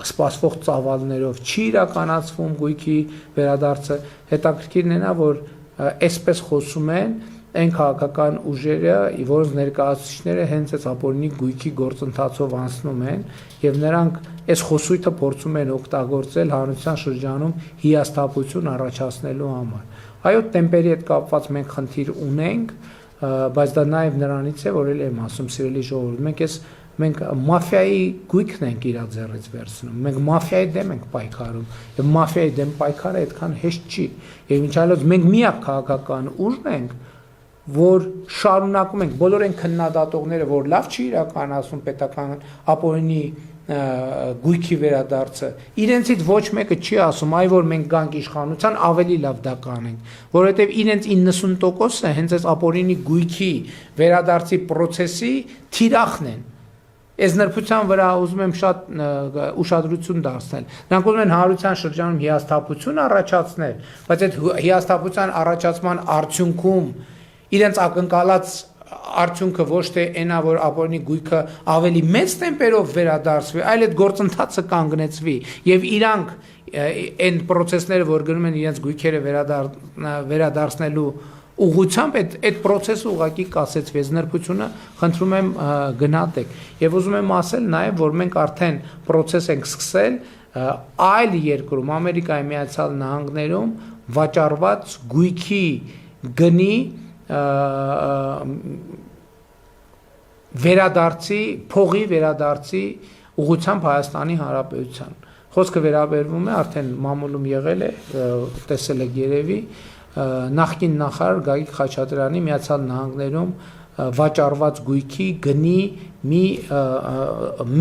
սպասվող ծավալներով չի իրականացվում գույքի վերադարձը, հետաքրքիրն է նա, որ այսպես խոսում են այն քաղաքական ուժերը, որոնց ներկայացուցիչները հենց այս ապօրինի գույքի գործընթացով անցնում են եւ նրանք այս խոսույթը փորձում են օգտագործել հանրության շրջանում հիասթափություն առաջացնելու համար։ Այո, տեմպերի հետ կապված մենք խնդիր ունենք, բայց դա նաեւ նրանից է, որ էլ եմ ասում, սիրելի ժողովուրդ, մենք մաֆիայի գույքն ենք իր ձեռից վերցնում, մենք մաֆիայի դեմ ենք պայքարում եւ մաֆիայի դեմ պայքարը այդքան հեշտ չի եւ ինչ այլոց մենք միակ քաղաքական ուժն ենք, որ շարունակում ենք, բոլոր են քննադատողները, որ լավ չի իրականացում պետական ապօրինի գույքի վերադարձը, իրենցից ոչ մեկը չի ասում, այ որ մենք գանք իշխանության, ավելի լավ դա կանենք, որովհետև իրենց 90%-ը հենց այս ապօրինի գույքի վերադարձի process-ի թիրախն են։ այս նրբության վրա ուզում եմ շատ ուշադրություն դարձնել։ Նրանք ուզում են հանրության շրջանում հիասթափություն առաջացնել, բայց այդ հիասթափության առաջացման արդյունքում իրենց ակնկալած արդյունքը ոչ թե այնա, որ ապօրինի գույքը ավելի մեծ տեմպերով վերադարձվի, այլ այդ գործընթացը կանգնեցվի եւ իրանք այն process-ները, որ գնում են իրենց գույքերը վերադարձնելու ուղղությամբ այդ process-ը ուղղակի կասեցվի, այս նրբությունը խնդրում եմ գնահատեք եւ ուզում եմ ասել նաեւ, որ մենք արդեն process ենք սկսել այլ երկրում, Ամերիկայի Միացյալ Նահանգներում վաճառված գույքի գնի վերադարձի, փողի վերադարձի ուղղությամբ Հայաստանի Հանրապետության։ Խոսքը վերաբերվում է արդեն մամուլում եղել է, տեսել եք երևի, նախկին նախարար Գագիկ Խաչատրյանի Միացյալ Նահանգներում վաճառված գույքի գնի մի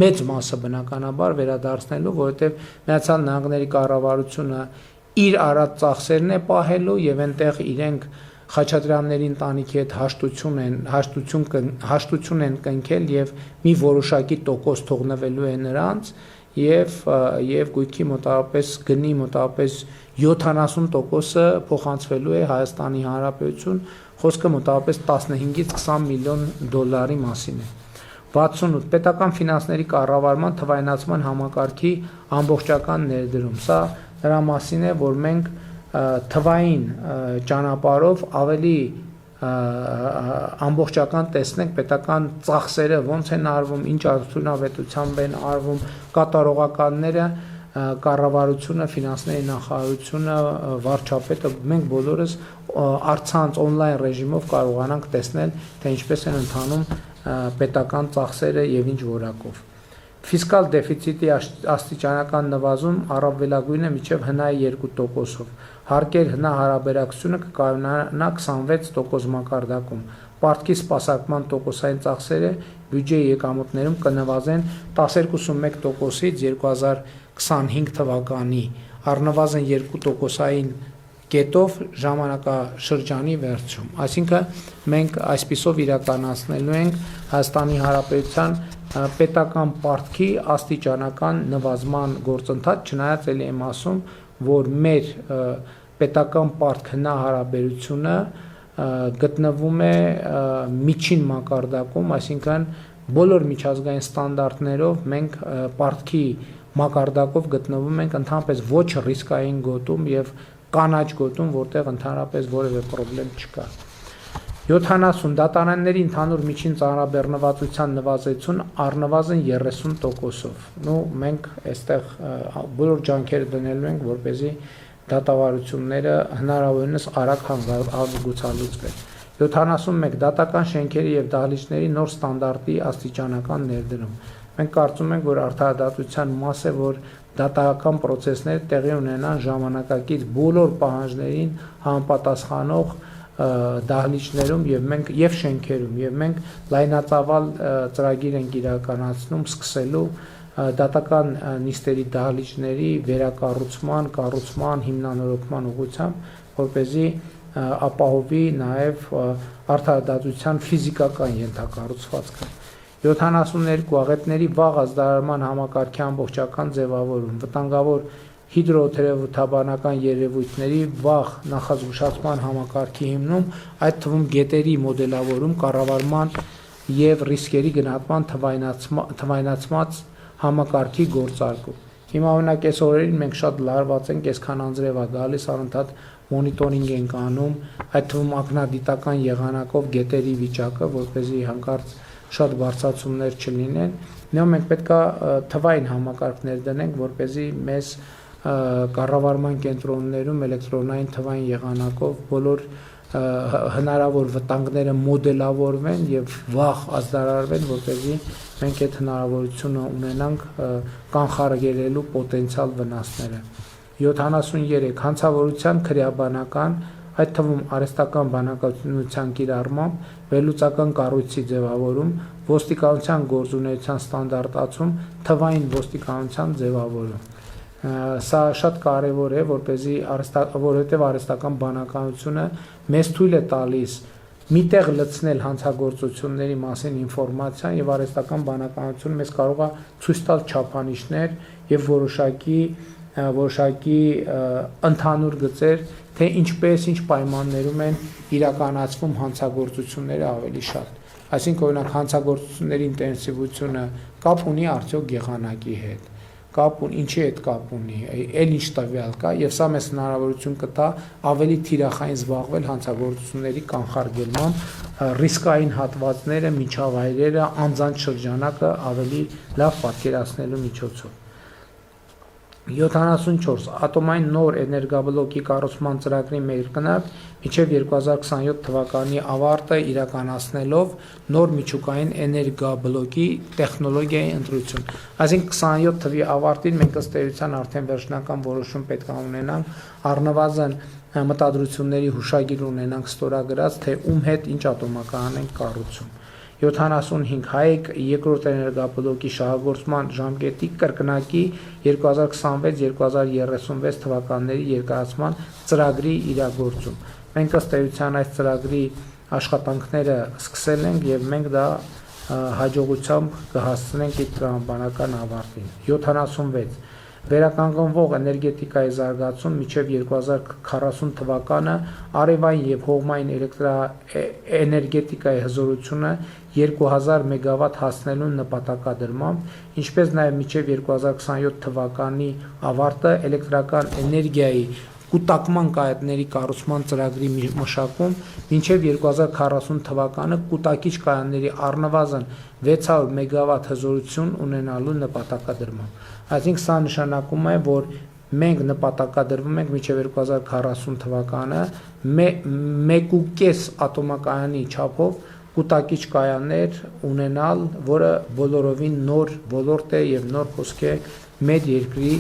մեծ մասը բնականաբար վերադարձնելու, որովհետև Միացյալ Նահանգների կառավարությունը իր արած ծախսերն է պահելու եւ այնտեղ իրենք Խաչատրյանների ընտանիքի հետ հաշտություն են կնքել եւ մի որոշակի տոկոս թողնվելու է նրանց եւ գույքի մոտավորապես գնի մոտավորապես 70%-ը փոխանցվելու է Հայաստանի Հանրապետություն, խոսքը մոտավորապես 15-ից 20 միլիոն դոլարի մասին է։ 68 պետական ֆինանսների կառավարման թվայնացման համակարգի ամբողջական ներդրում։ Սա նրա մասին է, որ մենք թվային ճանապարհով ավելի ամբողջական տեսնենք պետական ծախսերը ոնց են արվում, ինչ արդյունավետությամբ են արվում, կատարողականները, կառավարությունը, ֆինանսների նախարարությունը, վարչապետը, մենք բոլորս առցանց on-line ռեժիմով կարողանանք տեսնել, թե ինչպես են ընթանում պետական ծախսերը եւ ինչ որակով։ Ֆիսկալ դեֆիցիտի աստիճանական նվազում առավելագույնը մինչև հնայի 2%-ով։ Հարկեր հնա հարաբերակցությունը կկարողանա 26% մակարդակում։ Պարտքի սպասարկման տոկոսային ծախսերը բյուջեի եկամուտներում կնվազեն 12.1%-ից 2025 թվականի, առնվազն 2%-ային կետով ժամանակաշրջանի վերջում։ Այսինքն մենք այսպիսով իրականացնելու ենք Հայաստանի Հանրապետության պետական պարտքի աստիճանական նվազման գործընթաց, չնայած ելի եմ ասում, որ մեր պետական պարտք հնա հարաբերությունը գտնվում է միջին մակարդակում, այսինքն բոլոր միջազգային ստանդարտներով մենք պարտքի մակարդակով գտնվում ենք ընդհանրապես ոչ ռիսկային գոտում եւ կանաչ գոտում, որտեղ ընդհանրապես որևէ խնդրեմ չկա։ 70 դատարանների ընդհանուր միջին ծանրաբեռնվածության նվազեցություն առնվազն 30%-ով։ Նու մենք այստեղ բոլոր ջանքերը դնելու ենք, որպեսզի դատավարությունները հնարավորինս արագ հանգուցալուծվեն։ 71 դատական շենքերի եւ դահլիճների նոր ստանդարտի աստիճանական ներդրում։ Մենք կարծում ենք, որ արդարադատության մաս է, որ դատական process-ները տեղի ունենան ժամանակակից բոլոր պահանջներին համապատասխանող դահլիճներում եւ շենքերում եւ մենք լայնածավալ ծրագիր ենք իրականացնում սկսելու դատական նիստերի դահլիճների վերակառուցման, կառուցման, հիմնանորոգման ուղղությամբ, որպեսզի ապահովի նաեւ արդարադատության ֆիզիկական ենթակառուցվածքը։ 72 աղետների վաղ ազդարարման համակարգի ամբողջական ձևավորում, վտանգավոր հիդրոթերապևտաբանական երևույթների վաղ նախազգուշացման համակարգի հիմնում, այդ թվում գետերի մոդելավորում, կառավարման եւ ռիսկերի գնահատման թվայնացված համակարգի գործարկում։ Հիմա օրինակ այս օրերին մենք շատ լարված ենք, այսքան անձրև է գալիս, անընդհատ մոնիտորինգ ենք անում, այդ թվում ակնադիտական եղանակով գետերի վիճակը, որպեսզի հանկարծ շատ բարձրացումներ չլինեն։ Նույն մենք պետք է թվային համակարգներ դնենք, որպեսզի մեզ կառավարման կենտրոններում էլեկտրոնային թվային եղանակով բոլոր հնարավոր վտանգները մոդելավորվեն եւ վաղ ազդարարվեն, որպեսզի մենք այդ հնարավորությունը ունենանք կանխարգելելու պոտենցիալ վնասները։ 73 հանցավորության քրեաբանական, այդ թվում արհեստական բանականության կիրառմամբ, վերլուծական կառույցի ձևավորում, ոստիկանության գործունեության ստանդարտացում, թվային ոստիկանության ձևավորում։ Սա շատ կարևոր է, որովհետև արհեստական բանականությունը մեզ թույլ է տալիս միտեղ լցնել հանցագործությունների մասին ինֆորմացիան եւ արհեստական բանականությունը մեզ կարող է ցույց տալ չափանիշներ եւ որոշակի ընդհանուր գծեր, թե ինչպես ինչ պայմաններում են իրականացվում հանցագործությունները ավելի շատ։ Այսինքն օրինակ հանցագործությունների ինտենսիվությունը կապ ունի արդյոք եղանակի հետ, ինչի հետ կապ ունի, այլ ինչ տվյալ կա, եւ սա մեզ հնարավորություն կտա ավելի թիրախային զբաղվել հանցագործությունների կանխարգելմամբ, ռիսկային հատվածները, միջավայրերը, անձանց շրջանակը ավելի լավ պատկերացնելու միջոցով։ 74. Ատոմային նոր էներգաբլոկի կառուցման ծրագրի մեկնարկ մինչև 2027 թվականի ավարտը իրականացնելով նոր միջուկային էներգաբլոկի տեխնոլոգիայի ընտրություն։ Այսինքն 27 թվականի ավարտին մենք ըստ էության արդեն վերջնական որոշում պետք է ունենանք, առնվազն մտադրությունների հուշագիր ունենանք ստորագրած, թե ում հետ ինչ ատոմակայան ենք կառուցում։ 75. Հայք երկրորդ էներգաբլոկի շահագործման ժամկետի կրկնակի 2026-2036 թվականների երկարացման ծրագրի իրագործում։ Մենք ըստ էության այս ծրագրի աշխատանքները սկսել ենք եւ մենք դա հաջողությամբ կհասցնենք իր տրամաբանական ավարտին։ 76. Վերականգնվող էներգետիկայի զարգացում մինչև 2040 թվականը արևային եւ հողմային էներգետիկայի հզորությունը 2000 մեգավատ հասնելու նպատակադրմամբ, ինչպես նաեւ մինչև 2027 թվականի ավարտը էլեկտրական էներգիայի կուտակման կայանների կառուցման ծրագրի մշակում, մինչև 2040 թվականը կուտակիչ կայանների առնվազն 600 մեգավատ հզորություն ունենալու նպատակադրմամբ։ Այսինքն սա նշանակում է, որ մենք նպատակադրվում ենք մինչև 2040 թվականը 1.5 ատոմակայանի չափով կուտակիչ կայաններ ունենալ, որը բոլորովին նոր ոլորտ է եւ նոր խոսք է մեր երկրի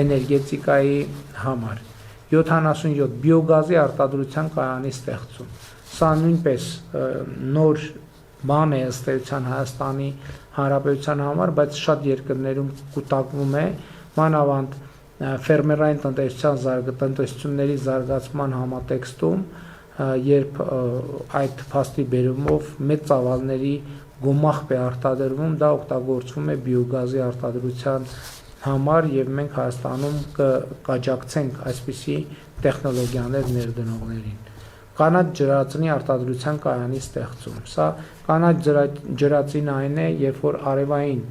էներգետիկայի համար։ 77. Բիոգազի արտադրության կայանի ստեղծում։ Սա նույնպես նոր բան է ըստ էության Հայաստանի Հանրապետության համար, բայց շատ երկրներում կուտակվում է, մանավանդ ֆերմերային տնտեսությունների զարգացման համատեքստում, երբ այդ փաստի բերումով մեծ ծավալների գումախ է արտադրվում, դա օգտագործվում է բիոգազի արտադրության համար եւ մենք Հայաստանում կաջակցենք այսպիսի տեխնոլոգիաներ ներդնողներին։ Կանաչ ջրածնի արտադրության կայանի ստեղծում։ Սա կանաչ ջրածին այն է, երբ որ արևային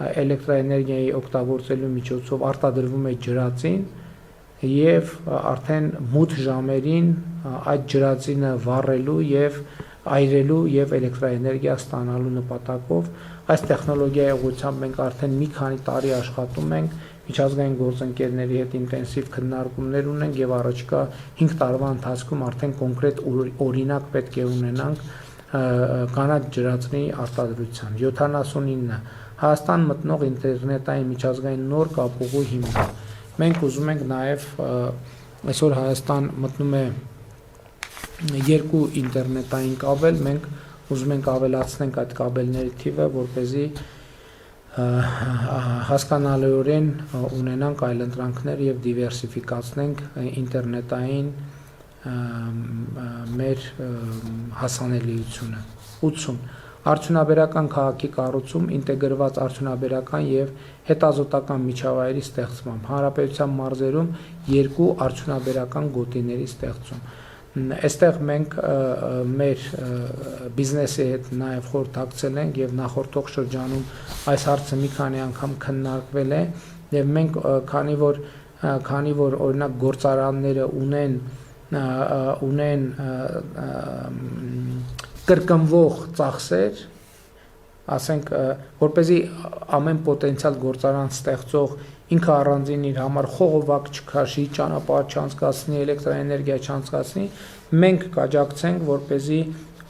էլեկտրաէներգիայի օգտագործելու միջոցով արտադրվում է ջրածին եւ արդեն մութ ժամերին այդ ջրածինը վառելու եւ այրելու եւ էլեկտրաէներգիա ստանալու նպատակով այս տեխնոլոգիայի ուղղությամբ մենք արդեն մի քանի տարի աշխատում ենք, միջազգային գործընկերների հետ ինտենսիվ քննարկումներ ունենք եւ առաջիկա 5 տարվա ընթացքում արդեն կոնկրետ օրինակ պետք է ունենանք կանաչ ջրածնի արտադրության։ 79. Հայաստան մտնող ինտերնետային միջազգային նոր կապուղու հիմքը։ Մենք ուզում ենք նաեւ այսօր Հայաստան մտնում է երկու ինտերնետային կաբել, մենք ուզում ենք ավելացնենք այդ կաբելների թիվը, որպեսզի հասկանալիորեն ունենանք այլընտրանքներ եւ դիվերսիֆիկացնենք ինտերնետային մեր հասանելիությունը։ 80. Արդյունաբերական քաղաքի կառուցում, ինտեգրված արդյունաբերական եւ հետազոտական միջավայրի ստեղծմամբ, հանրապետության մարզերում 2 արդյունաբերական գոտիների ստեղծում։ Այստեղ մենք մեր բիզնեսի հետ նաև խորհրդակցել ենք եւ նախորդող շրջանում այս հարցը մի քանի անգամ քննարկվել է եւ մենք քանի որ օրինակ գործարանները ունեն կրկնվող ծախսեր, ասենք որպեսզի ամեն պոտենցիալ գործարան ստեղծող ինքը առանձին իր համար խողովակ չքաշի, ճանապարհ չանցկացնի, էլեկտրաէներգիա չանցկացնի, մենք կաջակցենք, որպեսզի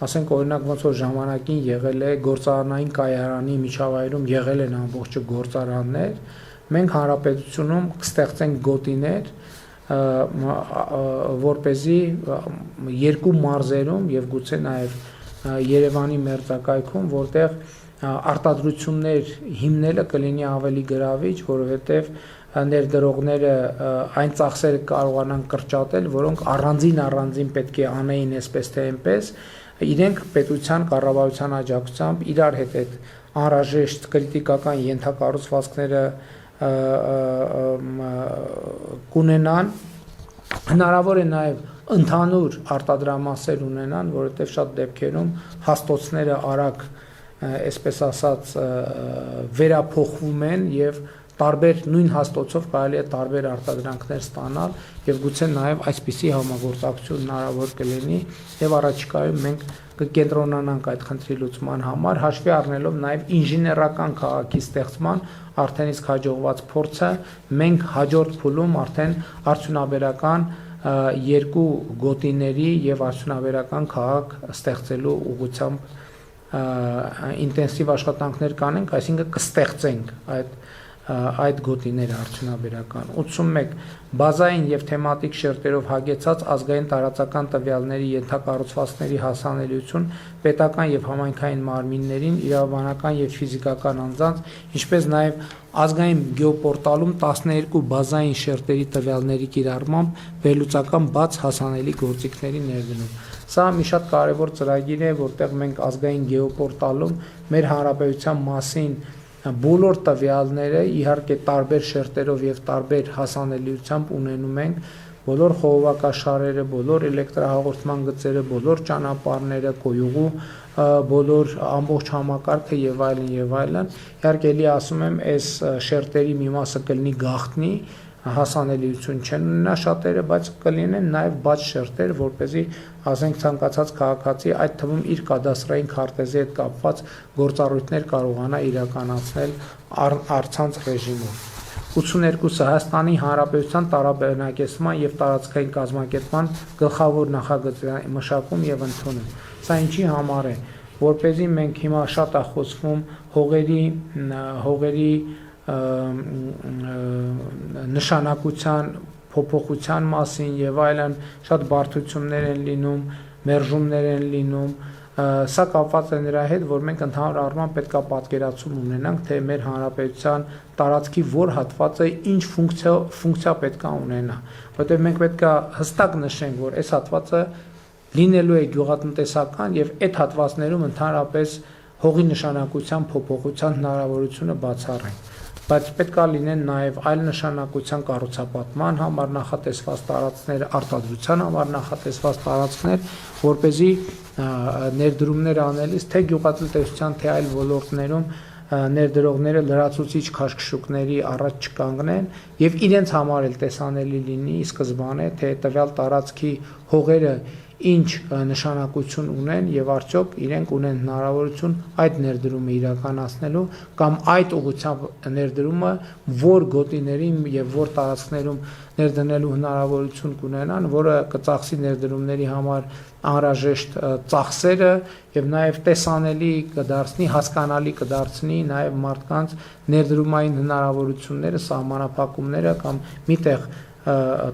ասենք օրինակ ոնց որ ժամանակին եղել է գործարանային կայարանի միջավայրում եղել են ամբողջը գործարաններ, մենք հանրապետությունում կստեղծենք գոտիներ, որպեսզի երկու մարզերում եւ գուցե նաեւ Երևանի մերձակայքում, որտեղ արտադրություններ հիմնելը կլինի ավելի գրավիչ, որովհետև ներդրողները այն ծախսերը կարողանան կրճատել, որոնք առանձին պետք է անեին այսպես թե այնպես, իրենք պետության կառավարության աջակցությամբ իրար հետ այդ անհրաժեշտ կրիտիկական ենթակառուցվածքները կունենան, հնարավոր է նաև ընդհանուր արտադրամասեր ունենան, որովհետև շատ դեպքերում հաստոցները արագ, այսպես ասած, վերափոխվում են եւ տարբեր նույն հաստոցով կարելի է տարբեր արտադրանքներ ստանալ եւ գուցե նաեւ այսպիսի համագործակցություն հնարավոր կլինի եւ առաջիկայում մենք կկենտրոնանանք այդ խնդրի լուծման համար, հաշվի առնելով նաեւ ինժեներական քաղաքի ստեղծման արդեն իսկ հաջողված փորձը, մենք հաջորդ փուլում արդեն արդյունաբերական երկու գոտիների եւ արդյունաբերական քաղաք ստեղծելու ուղղությամբ ինտենսիվ աշխատանքներ կանենք, այսինքն կստեղծենք այդ գոտիները արդյունաբերական 81 բազային եւ թեմատիկ շերտերով հագեցած ազգային տարածական տվյալների ենթակառուցվածքների հասանելիություն պետական եւ համայնքային մարմիններին, իրավաբանական եւ ֆիզիկական անձանց, ինչպես նաեւ ազգային գեոպորտալում 12 բազային շերտերի տվյալների կիրառմամբ վերլուծական բաց հասանելի գործիքների ներդնում։ Սա մի շատ կարևոր ծրագիր է, որտեղ մենք ազգային գեոպորտալում մեր հանրապետության մասին բոլոր տվյալները իհարկե տարբեր շերտերով եւ տարբեր հասանելիությամբ ունենում ենք, բոլոր խողովակաշարերը, բոլոր էլեկտրահաղորդման գծերը, բոլոր ճանապարհները, կոյուղու բոլոր ամբողջ համակարգը եւ այլն, իհարկե էլի ասում եմ, այս շերտերի մի մասը կլինի գաղտնի, հասանելիություն չեն ունենա շատերը, բայց կլինեն նաև բաց շերտեր, որպեսզի ասենք ցանկացած քաղաքացի այդ թվում իր կադաստրային քարտեզի հետ կապված գործառույթներ կարողանա իրականացնել առցանց ռեժիմով։ 82-ը Հայաստանի Հանրապետության տարաբնակեցման եւ տարածքային կազմակերպման գլխավոր նախագծի մշակում եւ ընդունում։ Սա ինչի համար է, որպեսզի մենք հիմա շատ է խոսվում հողերի նշանակության փոփոխության մասին եւ այլն, շատ բարդություններ են լինում, մերժումներ են լինում, սա կապված է նրա հետ, որ մենք ընդհանուր առմամբ պետքա պատկերացում ունենանք, թե մեր հանրապետության տարածքի որ հատվածը ինչ ֆունկցիա պետքա ունենա, որտեղ մենք պետքա հստակ նշենք, որ այս հատվածը լինելու է գյուղատնտեսական եւ այդ հատվածներում ընդհանրապես հողի նշանակության փոփոխության հնարավորությունը բացառենք, բայց պետքա լինեն նաև այլ նշանակության կառուցապատման համար նախատեսված տարածքներ, արտադրության համար նախատեսված տարածքներ, որպեսզի ներդրումներ անելիս թե գյուղատնտեսության, թե այլ ոլորտներում ներդրողները լրացուցիչ քաշքշուկների առաջ չկանգնեն եւ իրենց համար էլ տեսանելի լինի սկզբանե, թե տվյալ տարածքի հողերը ինչ նշանակություն ունեն եւ արդյոք իրենք ունեն հնարավորություն այդ ներդրումը իրականացնելու կամ այդ ուղղությամբ ներդրումը որ գոտիներին եւ որ տարածքներում ներդնելու հնարավորություն կունենան, որը կծախսի ներդրումների համար անհրաժեշտ ծախսերը եւ նաեւ տեսանելի կդարձնի, հասկանալի կդարձնի նաեւ մարդկանց ներդրումային հնարավորությունները, սահմանափակումները կամ միտեղ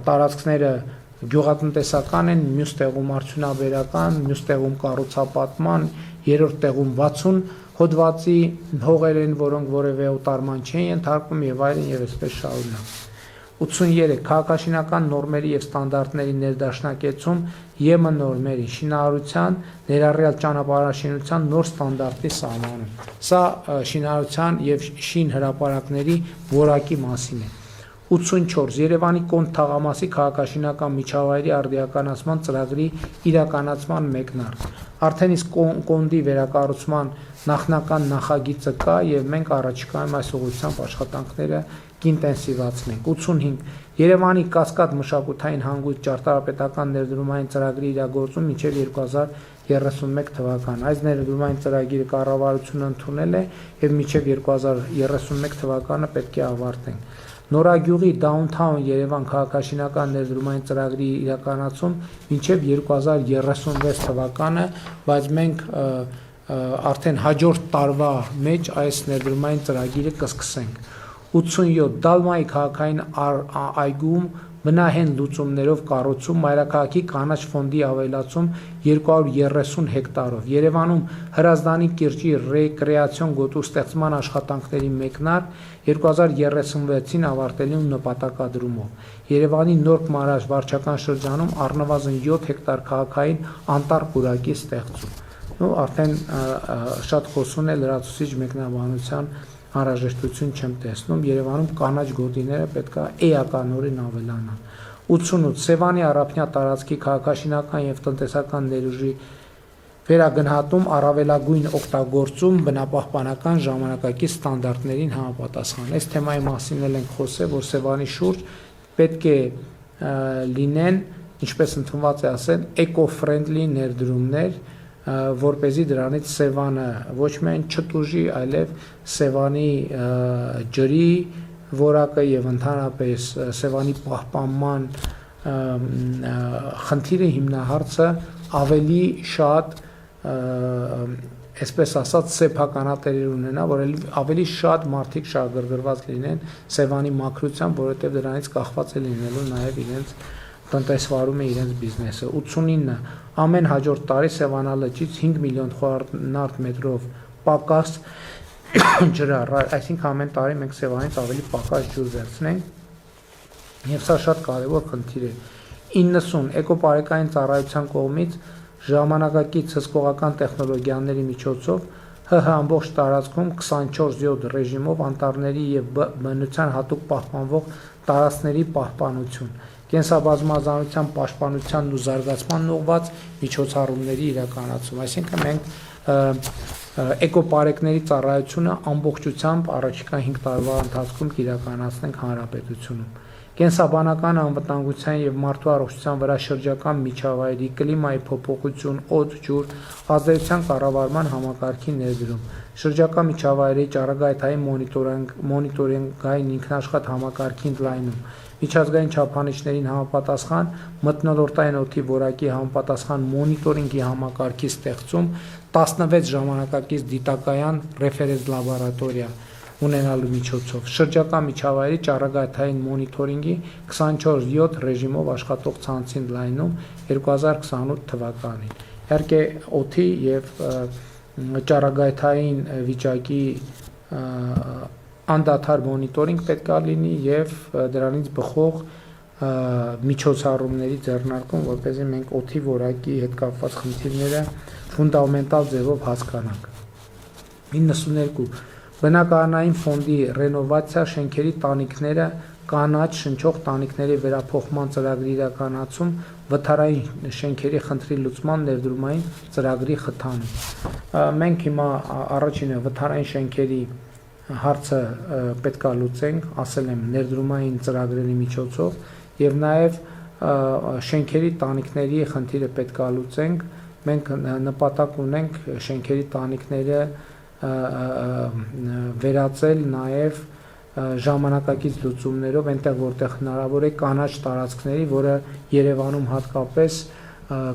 տարածքները գյուղատնտեսական են, մյուս տեղում արդյունաբերական, մյուս տեղում կառուցապատման, երրորդ տեղում 60 հոդվածի հողեր են, որոնք որևէ օտարման չեն ենթարկվում եւ այլն եւ այսպես շարունակ։ 83 քաղաքաշինական նորմերի եւ ստանդարտների ներդաշնակեցում ԵՄ նորմերի շինարարության ներառյալ ճանապարհաշինության նոր ստանդարտի սահմանում։ Սա շինարարության եւ շին հրապարակների որակի մասին է։ 84 Երևանի Կոնդ թաղամասի քաղաքաշինական միջավայրի արդիականացման ծրագրի իրականացման մեկնարկ։ Արդեն իսկ Կոնդի վերակառուցման նախնական նախագիծը կա եւ մենք առաջիկայում այս ուղղությամբ աշխատանքները կինտենսիվացնենք։ 85 Երևանի Կասկադ մշակութային հանգույց ճարտարապետական ներդրումային ծրագրի իրագործում մինչև 2031 թվական։ Այս ներդրումային ծրագիրը կառավարությունը ընդունել է եւ մինչև 2031 թվականը պետք է ավարտենք։ Նորագյուղի Downtown Երևան քաղաքաշինական ներդրումային ծրագրի իրականացում մինչև 2036 թվականը, բայց մենք արդեն հաջորդ տարվա մեջ այս ներդրումային ծրագիրը կսկսենք։ 87 Դալմայի քաղաքային այգում բնահեն լուծումներով կառուցում, Մայրաքաղաքի կանաչ ֆոնդի ավելացում 230 հեկտարով, Երևանում Հրազդանի կիրճի ռեկրեացիոն գոտու ստեղծման աշխատանքների մեկնարկ 2036-ին ավարտելու նպատակադրումով, Երևանի Նոր Մարաշ վարչական շրջանում առնվազն 7 հեկտար քաղաքային անտառ պուրակի ստեղծում։ Արդեն շատ խոսուն է լրացուցիչ մեկնաբանության անհրաժեշտություն չեմ տեսնում, Երևանում կանաչ գոտիները պետք է էականորեն ավելանան։ 88 Սևանի առափնյա տարածքի քաղաքաշինական եւ տնտեսական ներուժի վերագնահատում, առավելագույն օգտագործում, բնապահպանական ժամանակակից ստանդարտներին համապատասխան։ Այս թեմայի մասին էլ ենք խոսել, որ Սևանի շուրջ պետք է լինեն, ինչպես ընդունված է ասել, էկո-ֆրենդլի ներդրումներ, որպեսզի դրանից Սևանը ոչ միայն չտուժի, այլև Սևանի ջրի որակը եւ ընդհանրապես Սևանի պահպանման խնդիրը հիմնահարցը ավելի շատ, այսպես ասած, սեփականատերեր ունենա, որ ավելի շատ մարդիկ շահագրգռված լինեն Սևանի մաքրությամբ, որովհետեւ դրանից կախված է լինելու նաեւ իրենց տնտեսվարում է իրենց բիզնեսը։ 89 ամեն հաջորդ տարի Սևանալճից 5 միլիոն խորանարդ մետրով պակաս ջրառ, այսինքն ամեն տարի մենք Սևանից ավելի պակաս ջուր վերցնենք եւ սա շատ կարեւոր խնդիր է։ 90 էկոպարեկային ծառայության կողմից ժամանակակից հսկողական տեխնոլոգիաների միջոցով ՀՀ ամբողջ տարածքում 24/7 ռեժիմով անտառների եւ բնության հատուկ պահպանվող տարածքների պահպանություն, կենսաբազմազանության պաշտպանությանն ու զարգացմանն ուղղված միջոցառումների իրականացում, այսինքն մենք էկոպարեկների ծառայությունը ամբողջությամբ առաջիկա 5 տարվա ընթացքում կիրականացնենք հանրապետությունում։ Կենսաբանական անվտանգության եւ մարդու առողջության վրա շրջակա միջավայրի, կլիմայի փոփոխություն, օդ, ջուր, ազդեցության կառավարման համակարգի ներդրում, շրջակա միջավայրի ճառագայթային մոնիտորինգային ինքնաշխատ համակարգի ընդլայնում, միջազգային չափանիշներին համապատասխան մթնոլորտային օդի որակի համապատասխան մոնիտորինգի համակարգի ստեղծում, 16 ժամանակակից դիտակայան ռեֆերենս լաբորատորիա ունենալու միջոցով, շրջակա միջավայրի ճառագայթային մոնիտորինգի 24/7 ռեժիմով աշխատող ցանցի ընդլայնում 2028 թվականին։ Իհարկե օդի եւ ճառագայթային վիճակի անդադար մոնիտորինգ պետք է լինի եւ դրանից բխող միջոցառումների ձեռնարկում, որպեսզի մենք օդի որակի հետ կապված խնդիրները ֆունդամենտալ ձևով հասկանանք։ 92 Բնակարանային ֆոնդի ռենովացիա, շենքերի տանիքները, կանաչ շնչող տանիքների վերափոխման ծրագրի իրականացում, վթարային շենքերի խնդրի լուծման ներդրումային ծրագրի խթանում։ Մենք հիմա առաջինը վթարային շենքերի հարցը պետք է լուծենք, ասել եմ, ներդրումային ծրագրերի միջոցով եւ նաեւ շենքերի տանիքների խնդիրը պետք է լուծենք։ Մենք նպատակ ունենք շենքերի տանիքները վերածել նաև ժամանակակից լուծումներով այնտեղ որտեղ հնարավոր է կանաչ տարածքների, որը Երևանում հատկապես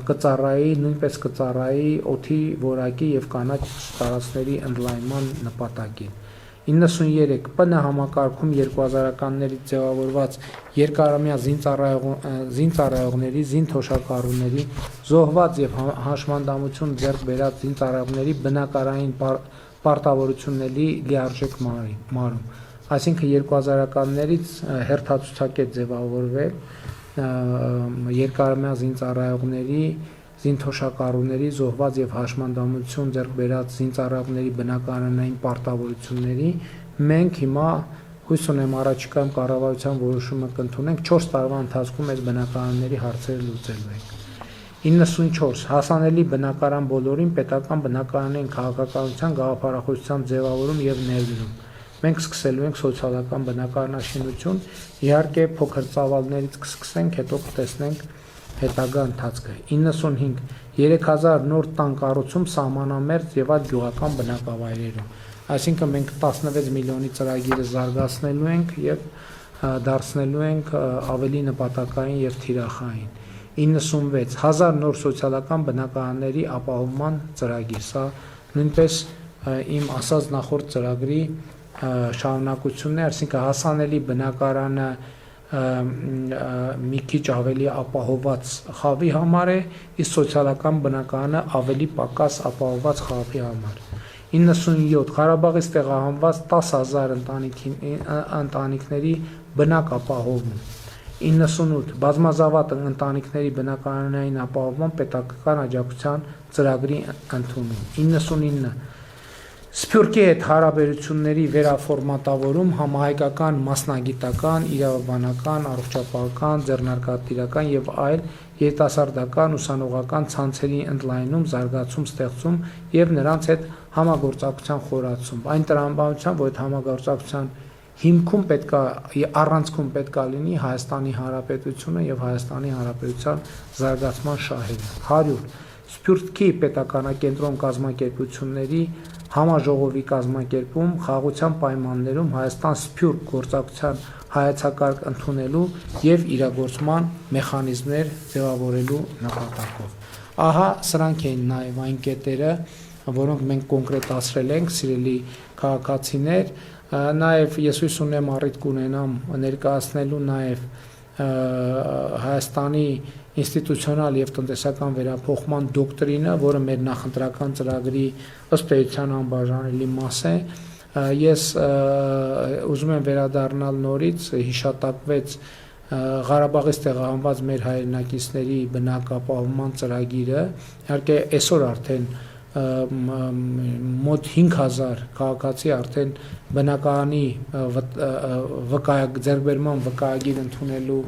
կծառայի, նույնպես կծառայի օդի որակի եւ կանաչ տարածքների ընդլայնման նպատակին։ 93 ՊՆ համակարգում 2000-ականներից ձևավորված երկարամյա զինծառայողների, զինթոշակառուների, զոհված եւ հաշմանդամություն ձեռք բերած զինծառայողների բնակարային պարտավորությունների լիարժեք մարում, այսինքն 2000-ականներից հերթացուցակետ ձևավորվել երկարամյա զինծառայողների, զինթոշակառուների, զոհված եւ հաշմանդամություն ձեռք բերած զինծառայողների բնակարանային պարտավորությունների մենք հիմա հույս ունեմ առաջիկայում կառավարության որոշումը կընդունենք 4 տարվա ընթացքում այս բնակարանների հարցերը լուծելու ենք։ 94 հասանելի բնակարան բոլորին պետական բնակարանային քաղաքականության գաղափարախոսության ձևավորում եւ ներդրում։ Մենք սկսելու ենք սոցիալական բնակարանաշինություն, իհարկե փոքր ծավալներից կսկսենք, հետո կտեսնենք հետագա ընթացքը։ 95 3000 նոր տան կառուցում սահմանամերձ եւ այլ գյուղական բնակավայրերում, այսինքն մենք 16 միլիոնի ծրագիրը զարգացնելու ենք եւ դարձնելու ենք ավելի նպատակային եւ թիրախային։ 96 1000 նոր սոցիալական բնակարանների ապահովման ծրագիր, սա նույնպես իմ ասած նախորդ ծրագրի շարունակությունն է, այսինքն հասանելի բնակարանը մի քիչ ավելի ապահոված խավի համար է, իսկ սոցիալական բնակարանը ավելի պակաս ապահոված խավի համար։ 97 Ղարաբաղից տեղահանված 10,000 ընտանիքների բնակ ապահովում։ 98 բազմազավատ ընտանիքների բնակարանային ապահովման պետական աջակցության ծրագրի ընդունում։ 99 Սփյուռքի հետ հարաբերությունների վերաֆորմատավորում համահայկական, մասնագիտական, իրավաբանական, առողջապահական, ձեռնարկատիրական եւ այլ երիտասարդական ուսանողական ցանցերի ընդլայնում, զարգացում, ստեղծում եւ նրանց հետ համագործակցության խորացում։ Այն տրամաբանության, որ այդ համագործակցության հիմքում առանցքում պետքա լինի Հայաստանի Հանրապետությունը եւ Հայաստանի Հանրապետության զարգացման շահերը։ 100 Սփյուռքի պետականակենտրոն կազմակերպությունների համաժողովի կազմակերպում խաղաղության պայմաններում Հայաստան-Սփյուռք գործակցության հայեցակարգ ընդունելու եւ իրագործման մեխանիզմներ ձևավորելու նպատակով։ Ահա սրանք էին նաեւ այն կետերը, որոնք մենք կոնկրետացրել ենք, սիրելի քաղաքացիներ, նաեւ ես հույս ունեմ առիթ կունենամ ներկայացնելու նաեւ Հայաստանի ինստիտուցիոնալ եւ տնտեսական վերափոխման դոկտրինը, որը մեր նախընտրական ծրագրի ըստ էության անբաժանելի մաս է։ Ես ուզում եմ վերադառնալ նորից, հիշատակվեց Ղարաբաղից տեղահանված մեր հայրենակիցների բնակ ապահովման ծրագիրը, իհարկե այսօր արդեն մոտ 5000 քաղաքացի արդեն բնակարանի ձեռքբերման վկայագիր ընդունելու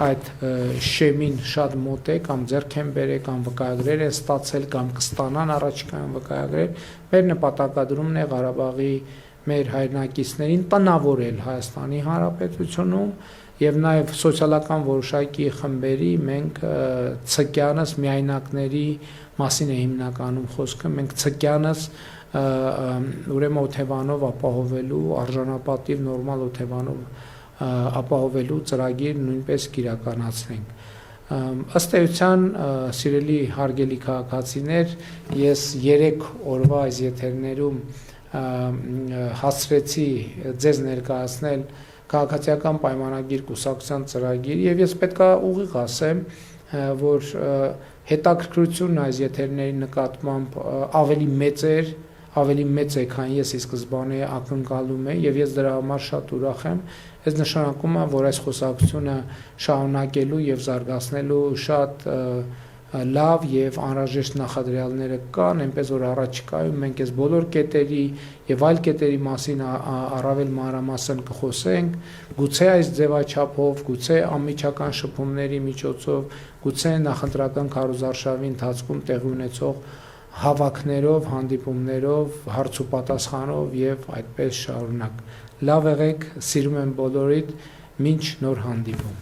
այդ շեմին շատ մոտ է, կամ ձեռք են բերել, կամ վկայագրեր են ստացել, կամ կստանան առաջիկայում վկայագրեր։ Մեր նպատակադրումն է Ղարաբաղի մեր հայրենակիցներին տնավորել Հայաստանի Հանրապետությունում եւ նաեւ սոցիալական որոշակի խմբերի մենք ցկյանս միայնակների մասին է հիմնականում խոսքը, մենք ցկյանս ուրեմն օթևանով ապահովելու, արժանապատիվ նորմալ օթևանով ապահովելու ծրագիր նույնպես կիրականացնենք։ Ըստ էության, սիրելի հարգելի քաղաքացիներ, ես 3 օրվա այս եթերներում հասցրեցի ձեզ ներկայացնել քաղաքացիական պայմանագիր կուսակցության ծրագիր եւ ես պետքա ուղիղ ասեմ, որ հետաքրքրությունն այս եթերների նկատմամբ ավելի մեծ է, քան ես ի սկզբանե ակնկալում էի եւ ես դրա համար շատ ուրախ եմ։ Այս նշանակում է, որ այս խոսակցությունը շարունակելու եւ զարգացնելու շատ լավ եւ անհրաժեշտ նախադրյալները կան, այնպես որ առաջիկայում մենք այս բոլոր կետերի եւ այլ կետերի մասին առավել մանրամասն կխոսենք, գուցե այս ձևաչափով, գուցե անմիջական շփումների միջոցով, գուցե նախընտրական քարոզարշավի ընթացքում տեղի ունեցող հավաքներով, հանդիպումներով, հարց ու պատասխանով եւ այդպես շարունակ։ Լավ եղեք, սիրում եմ բոլորիդ, մինչ նոր հանդիպում։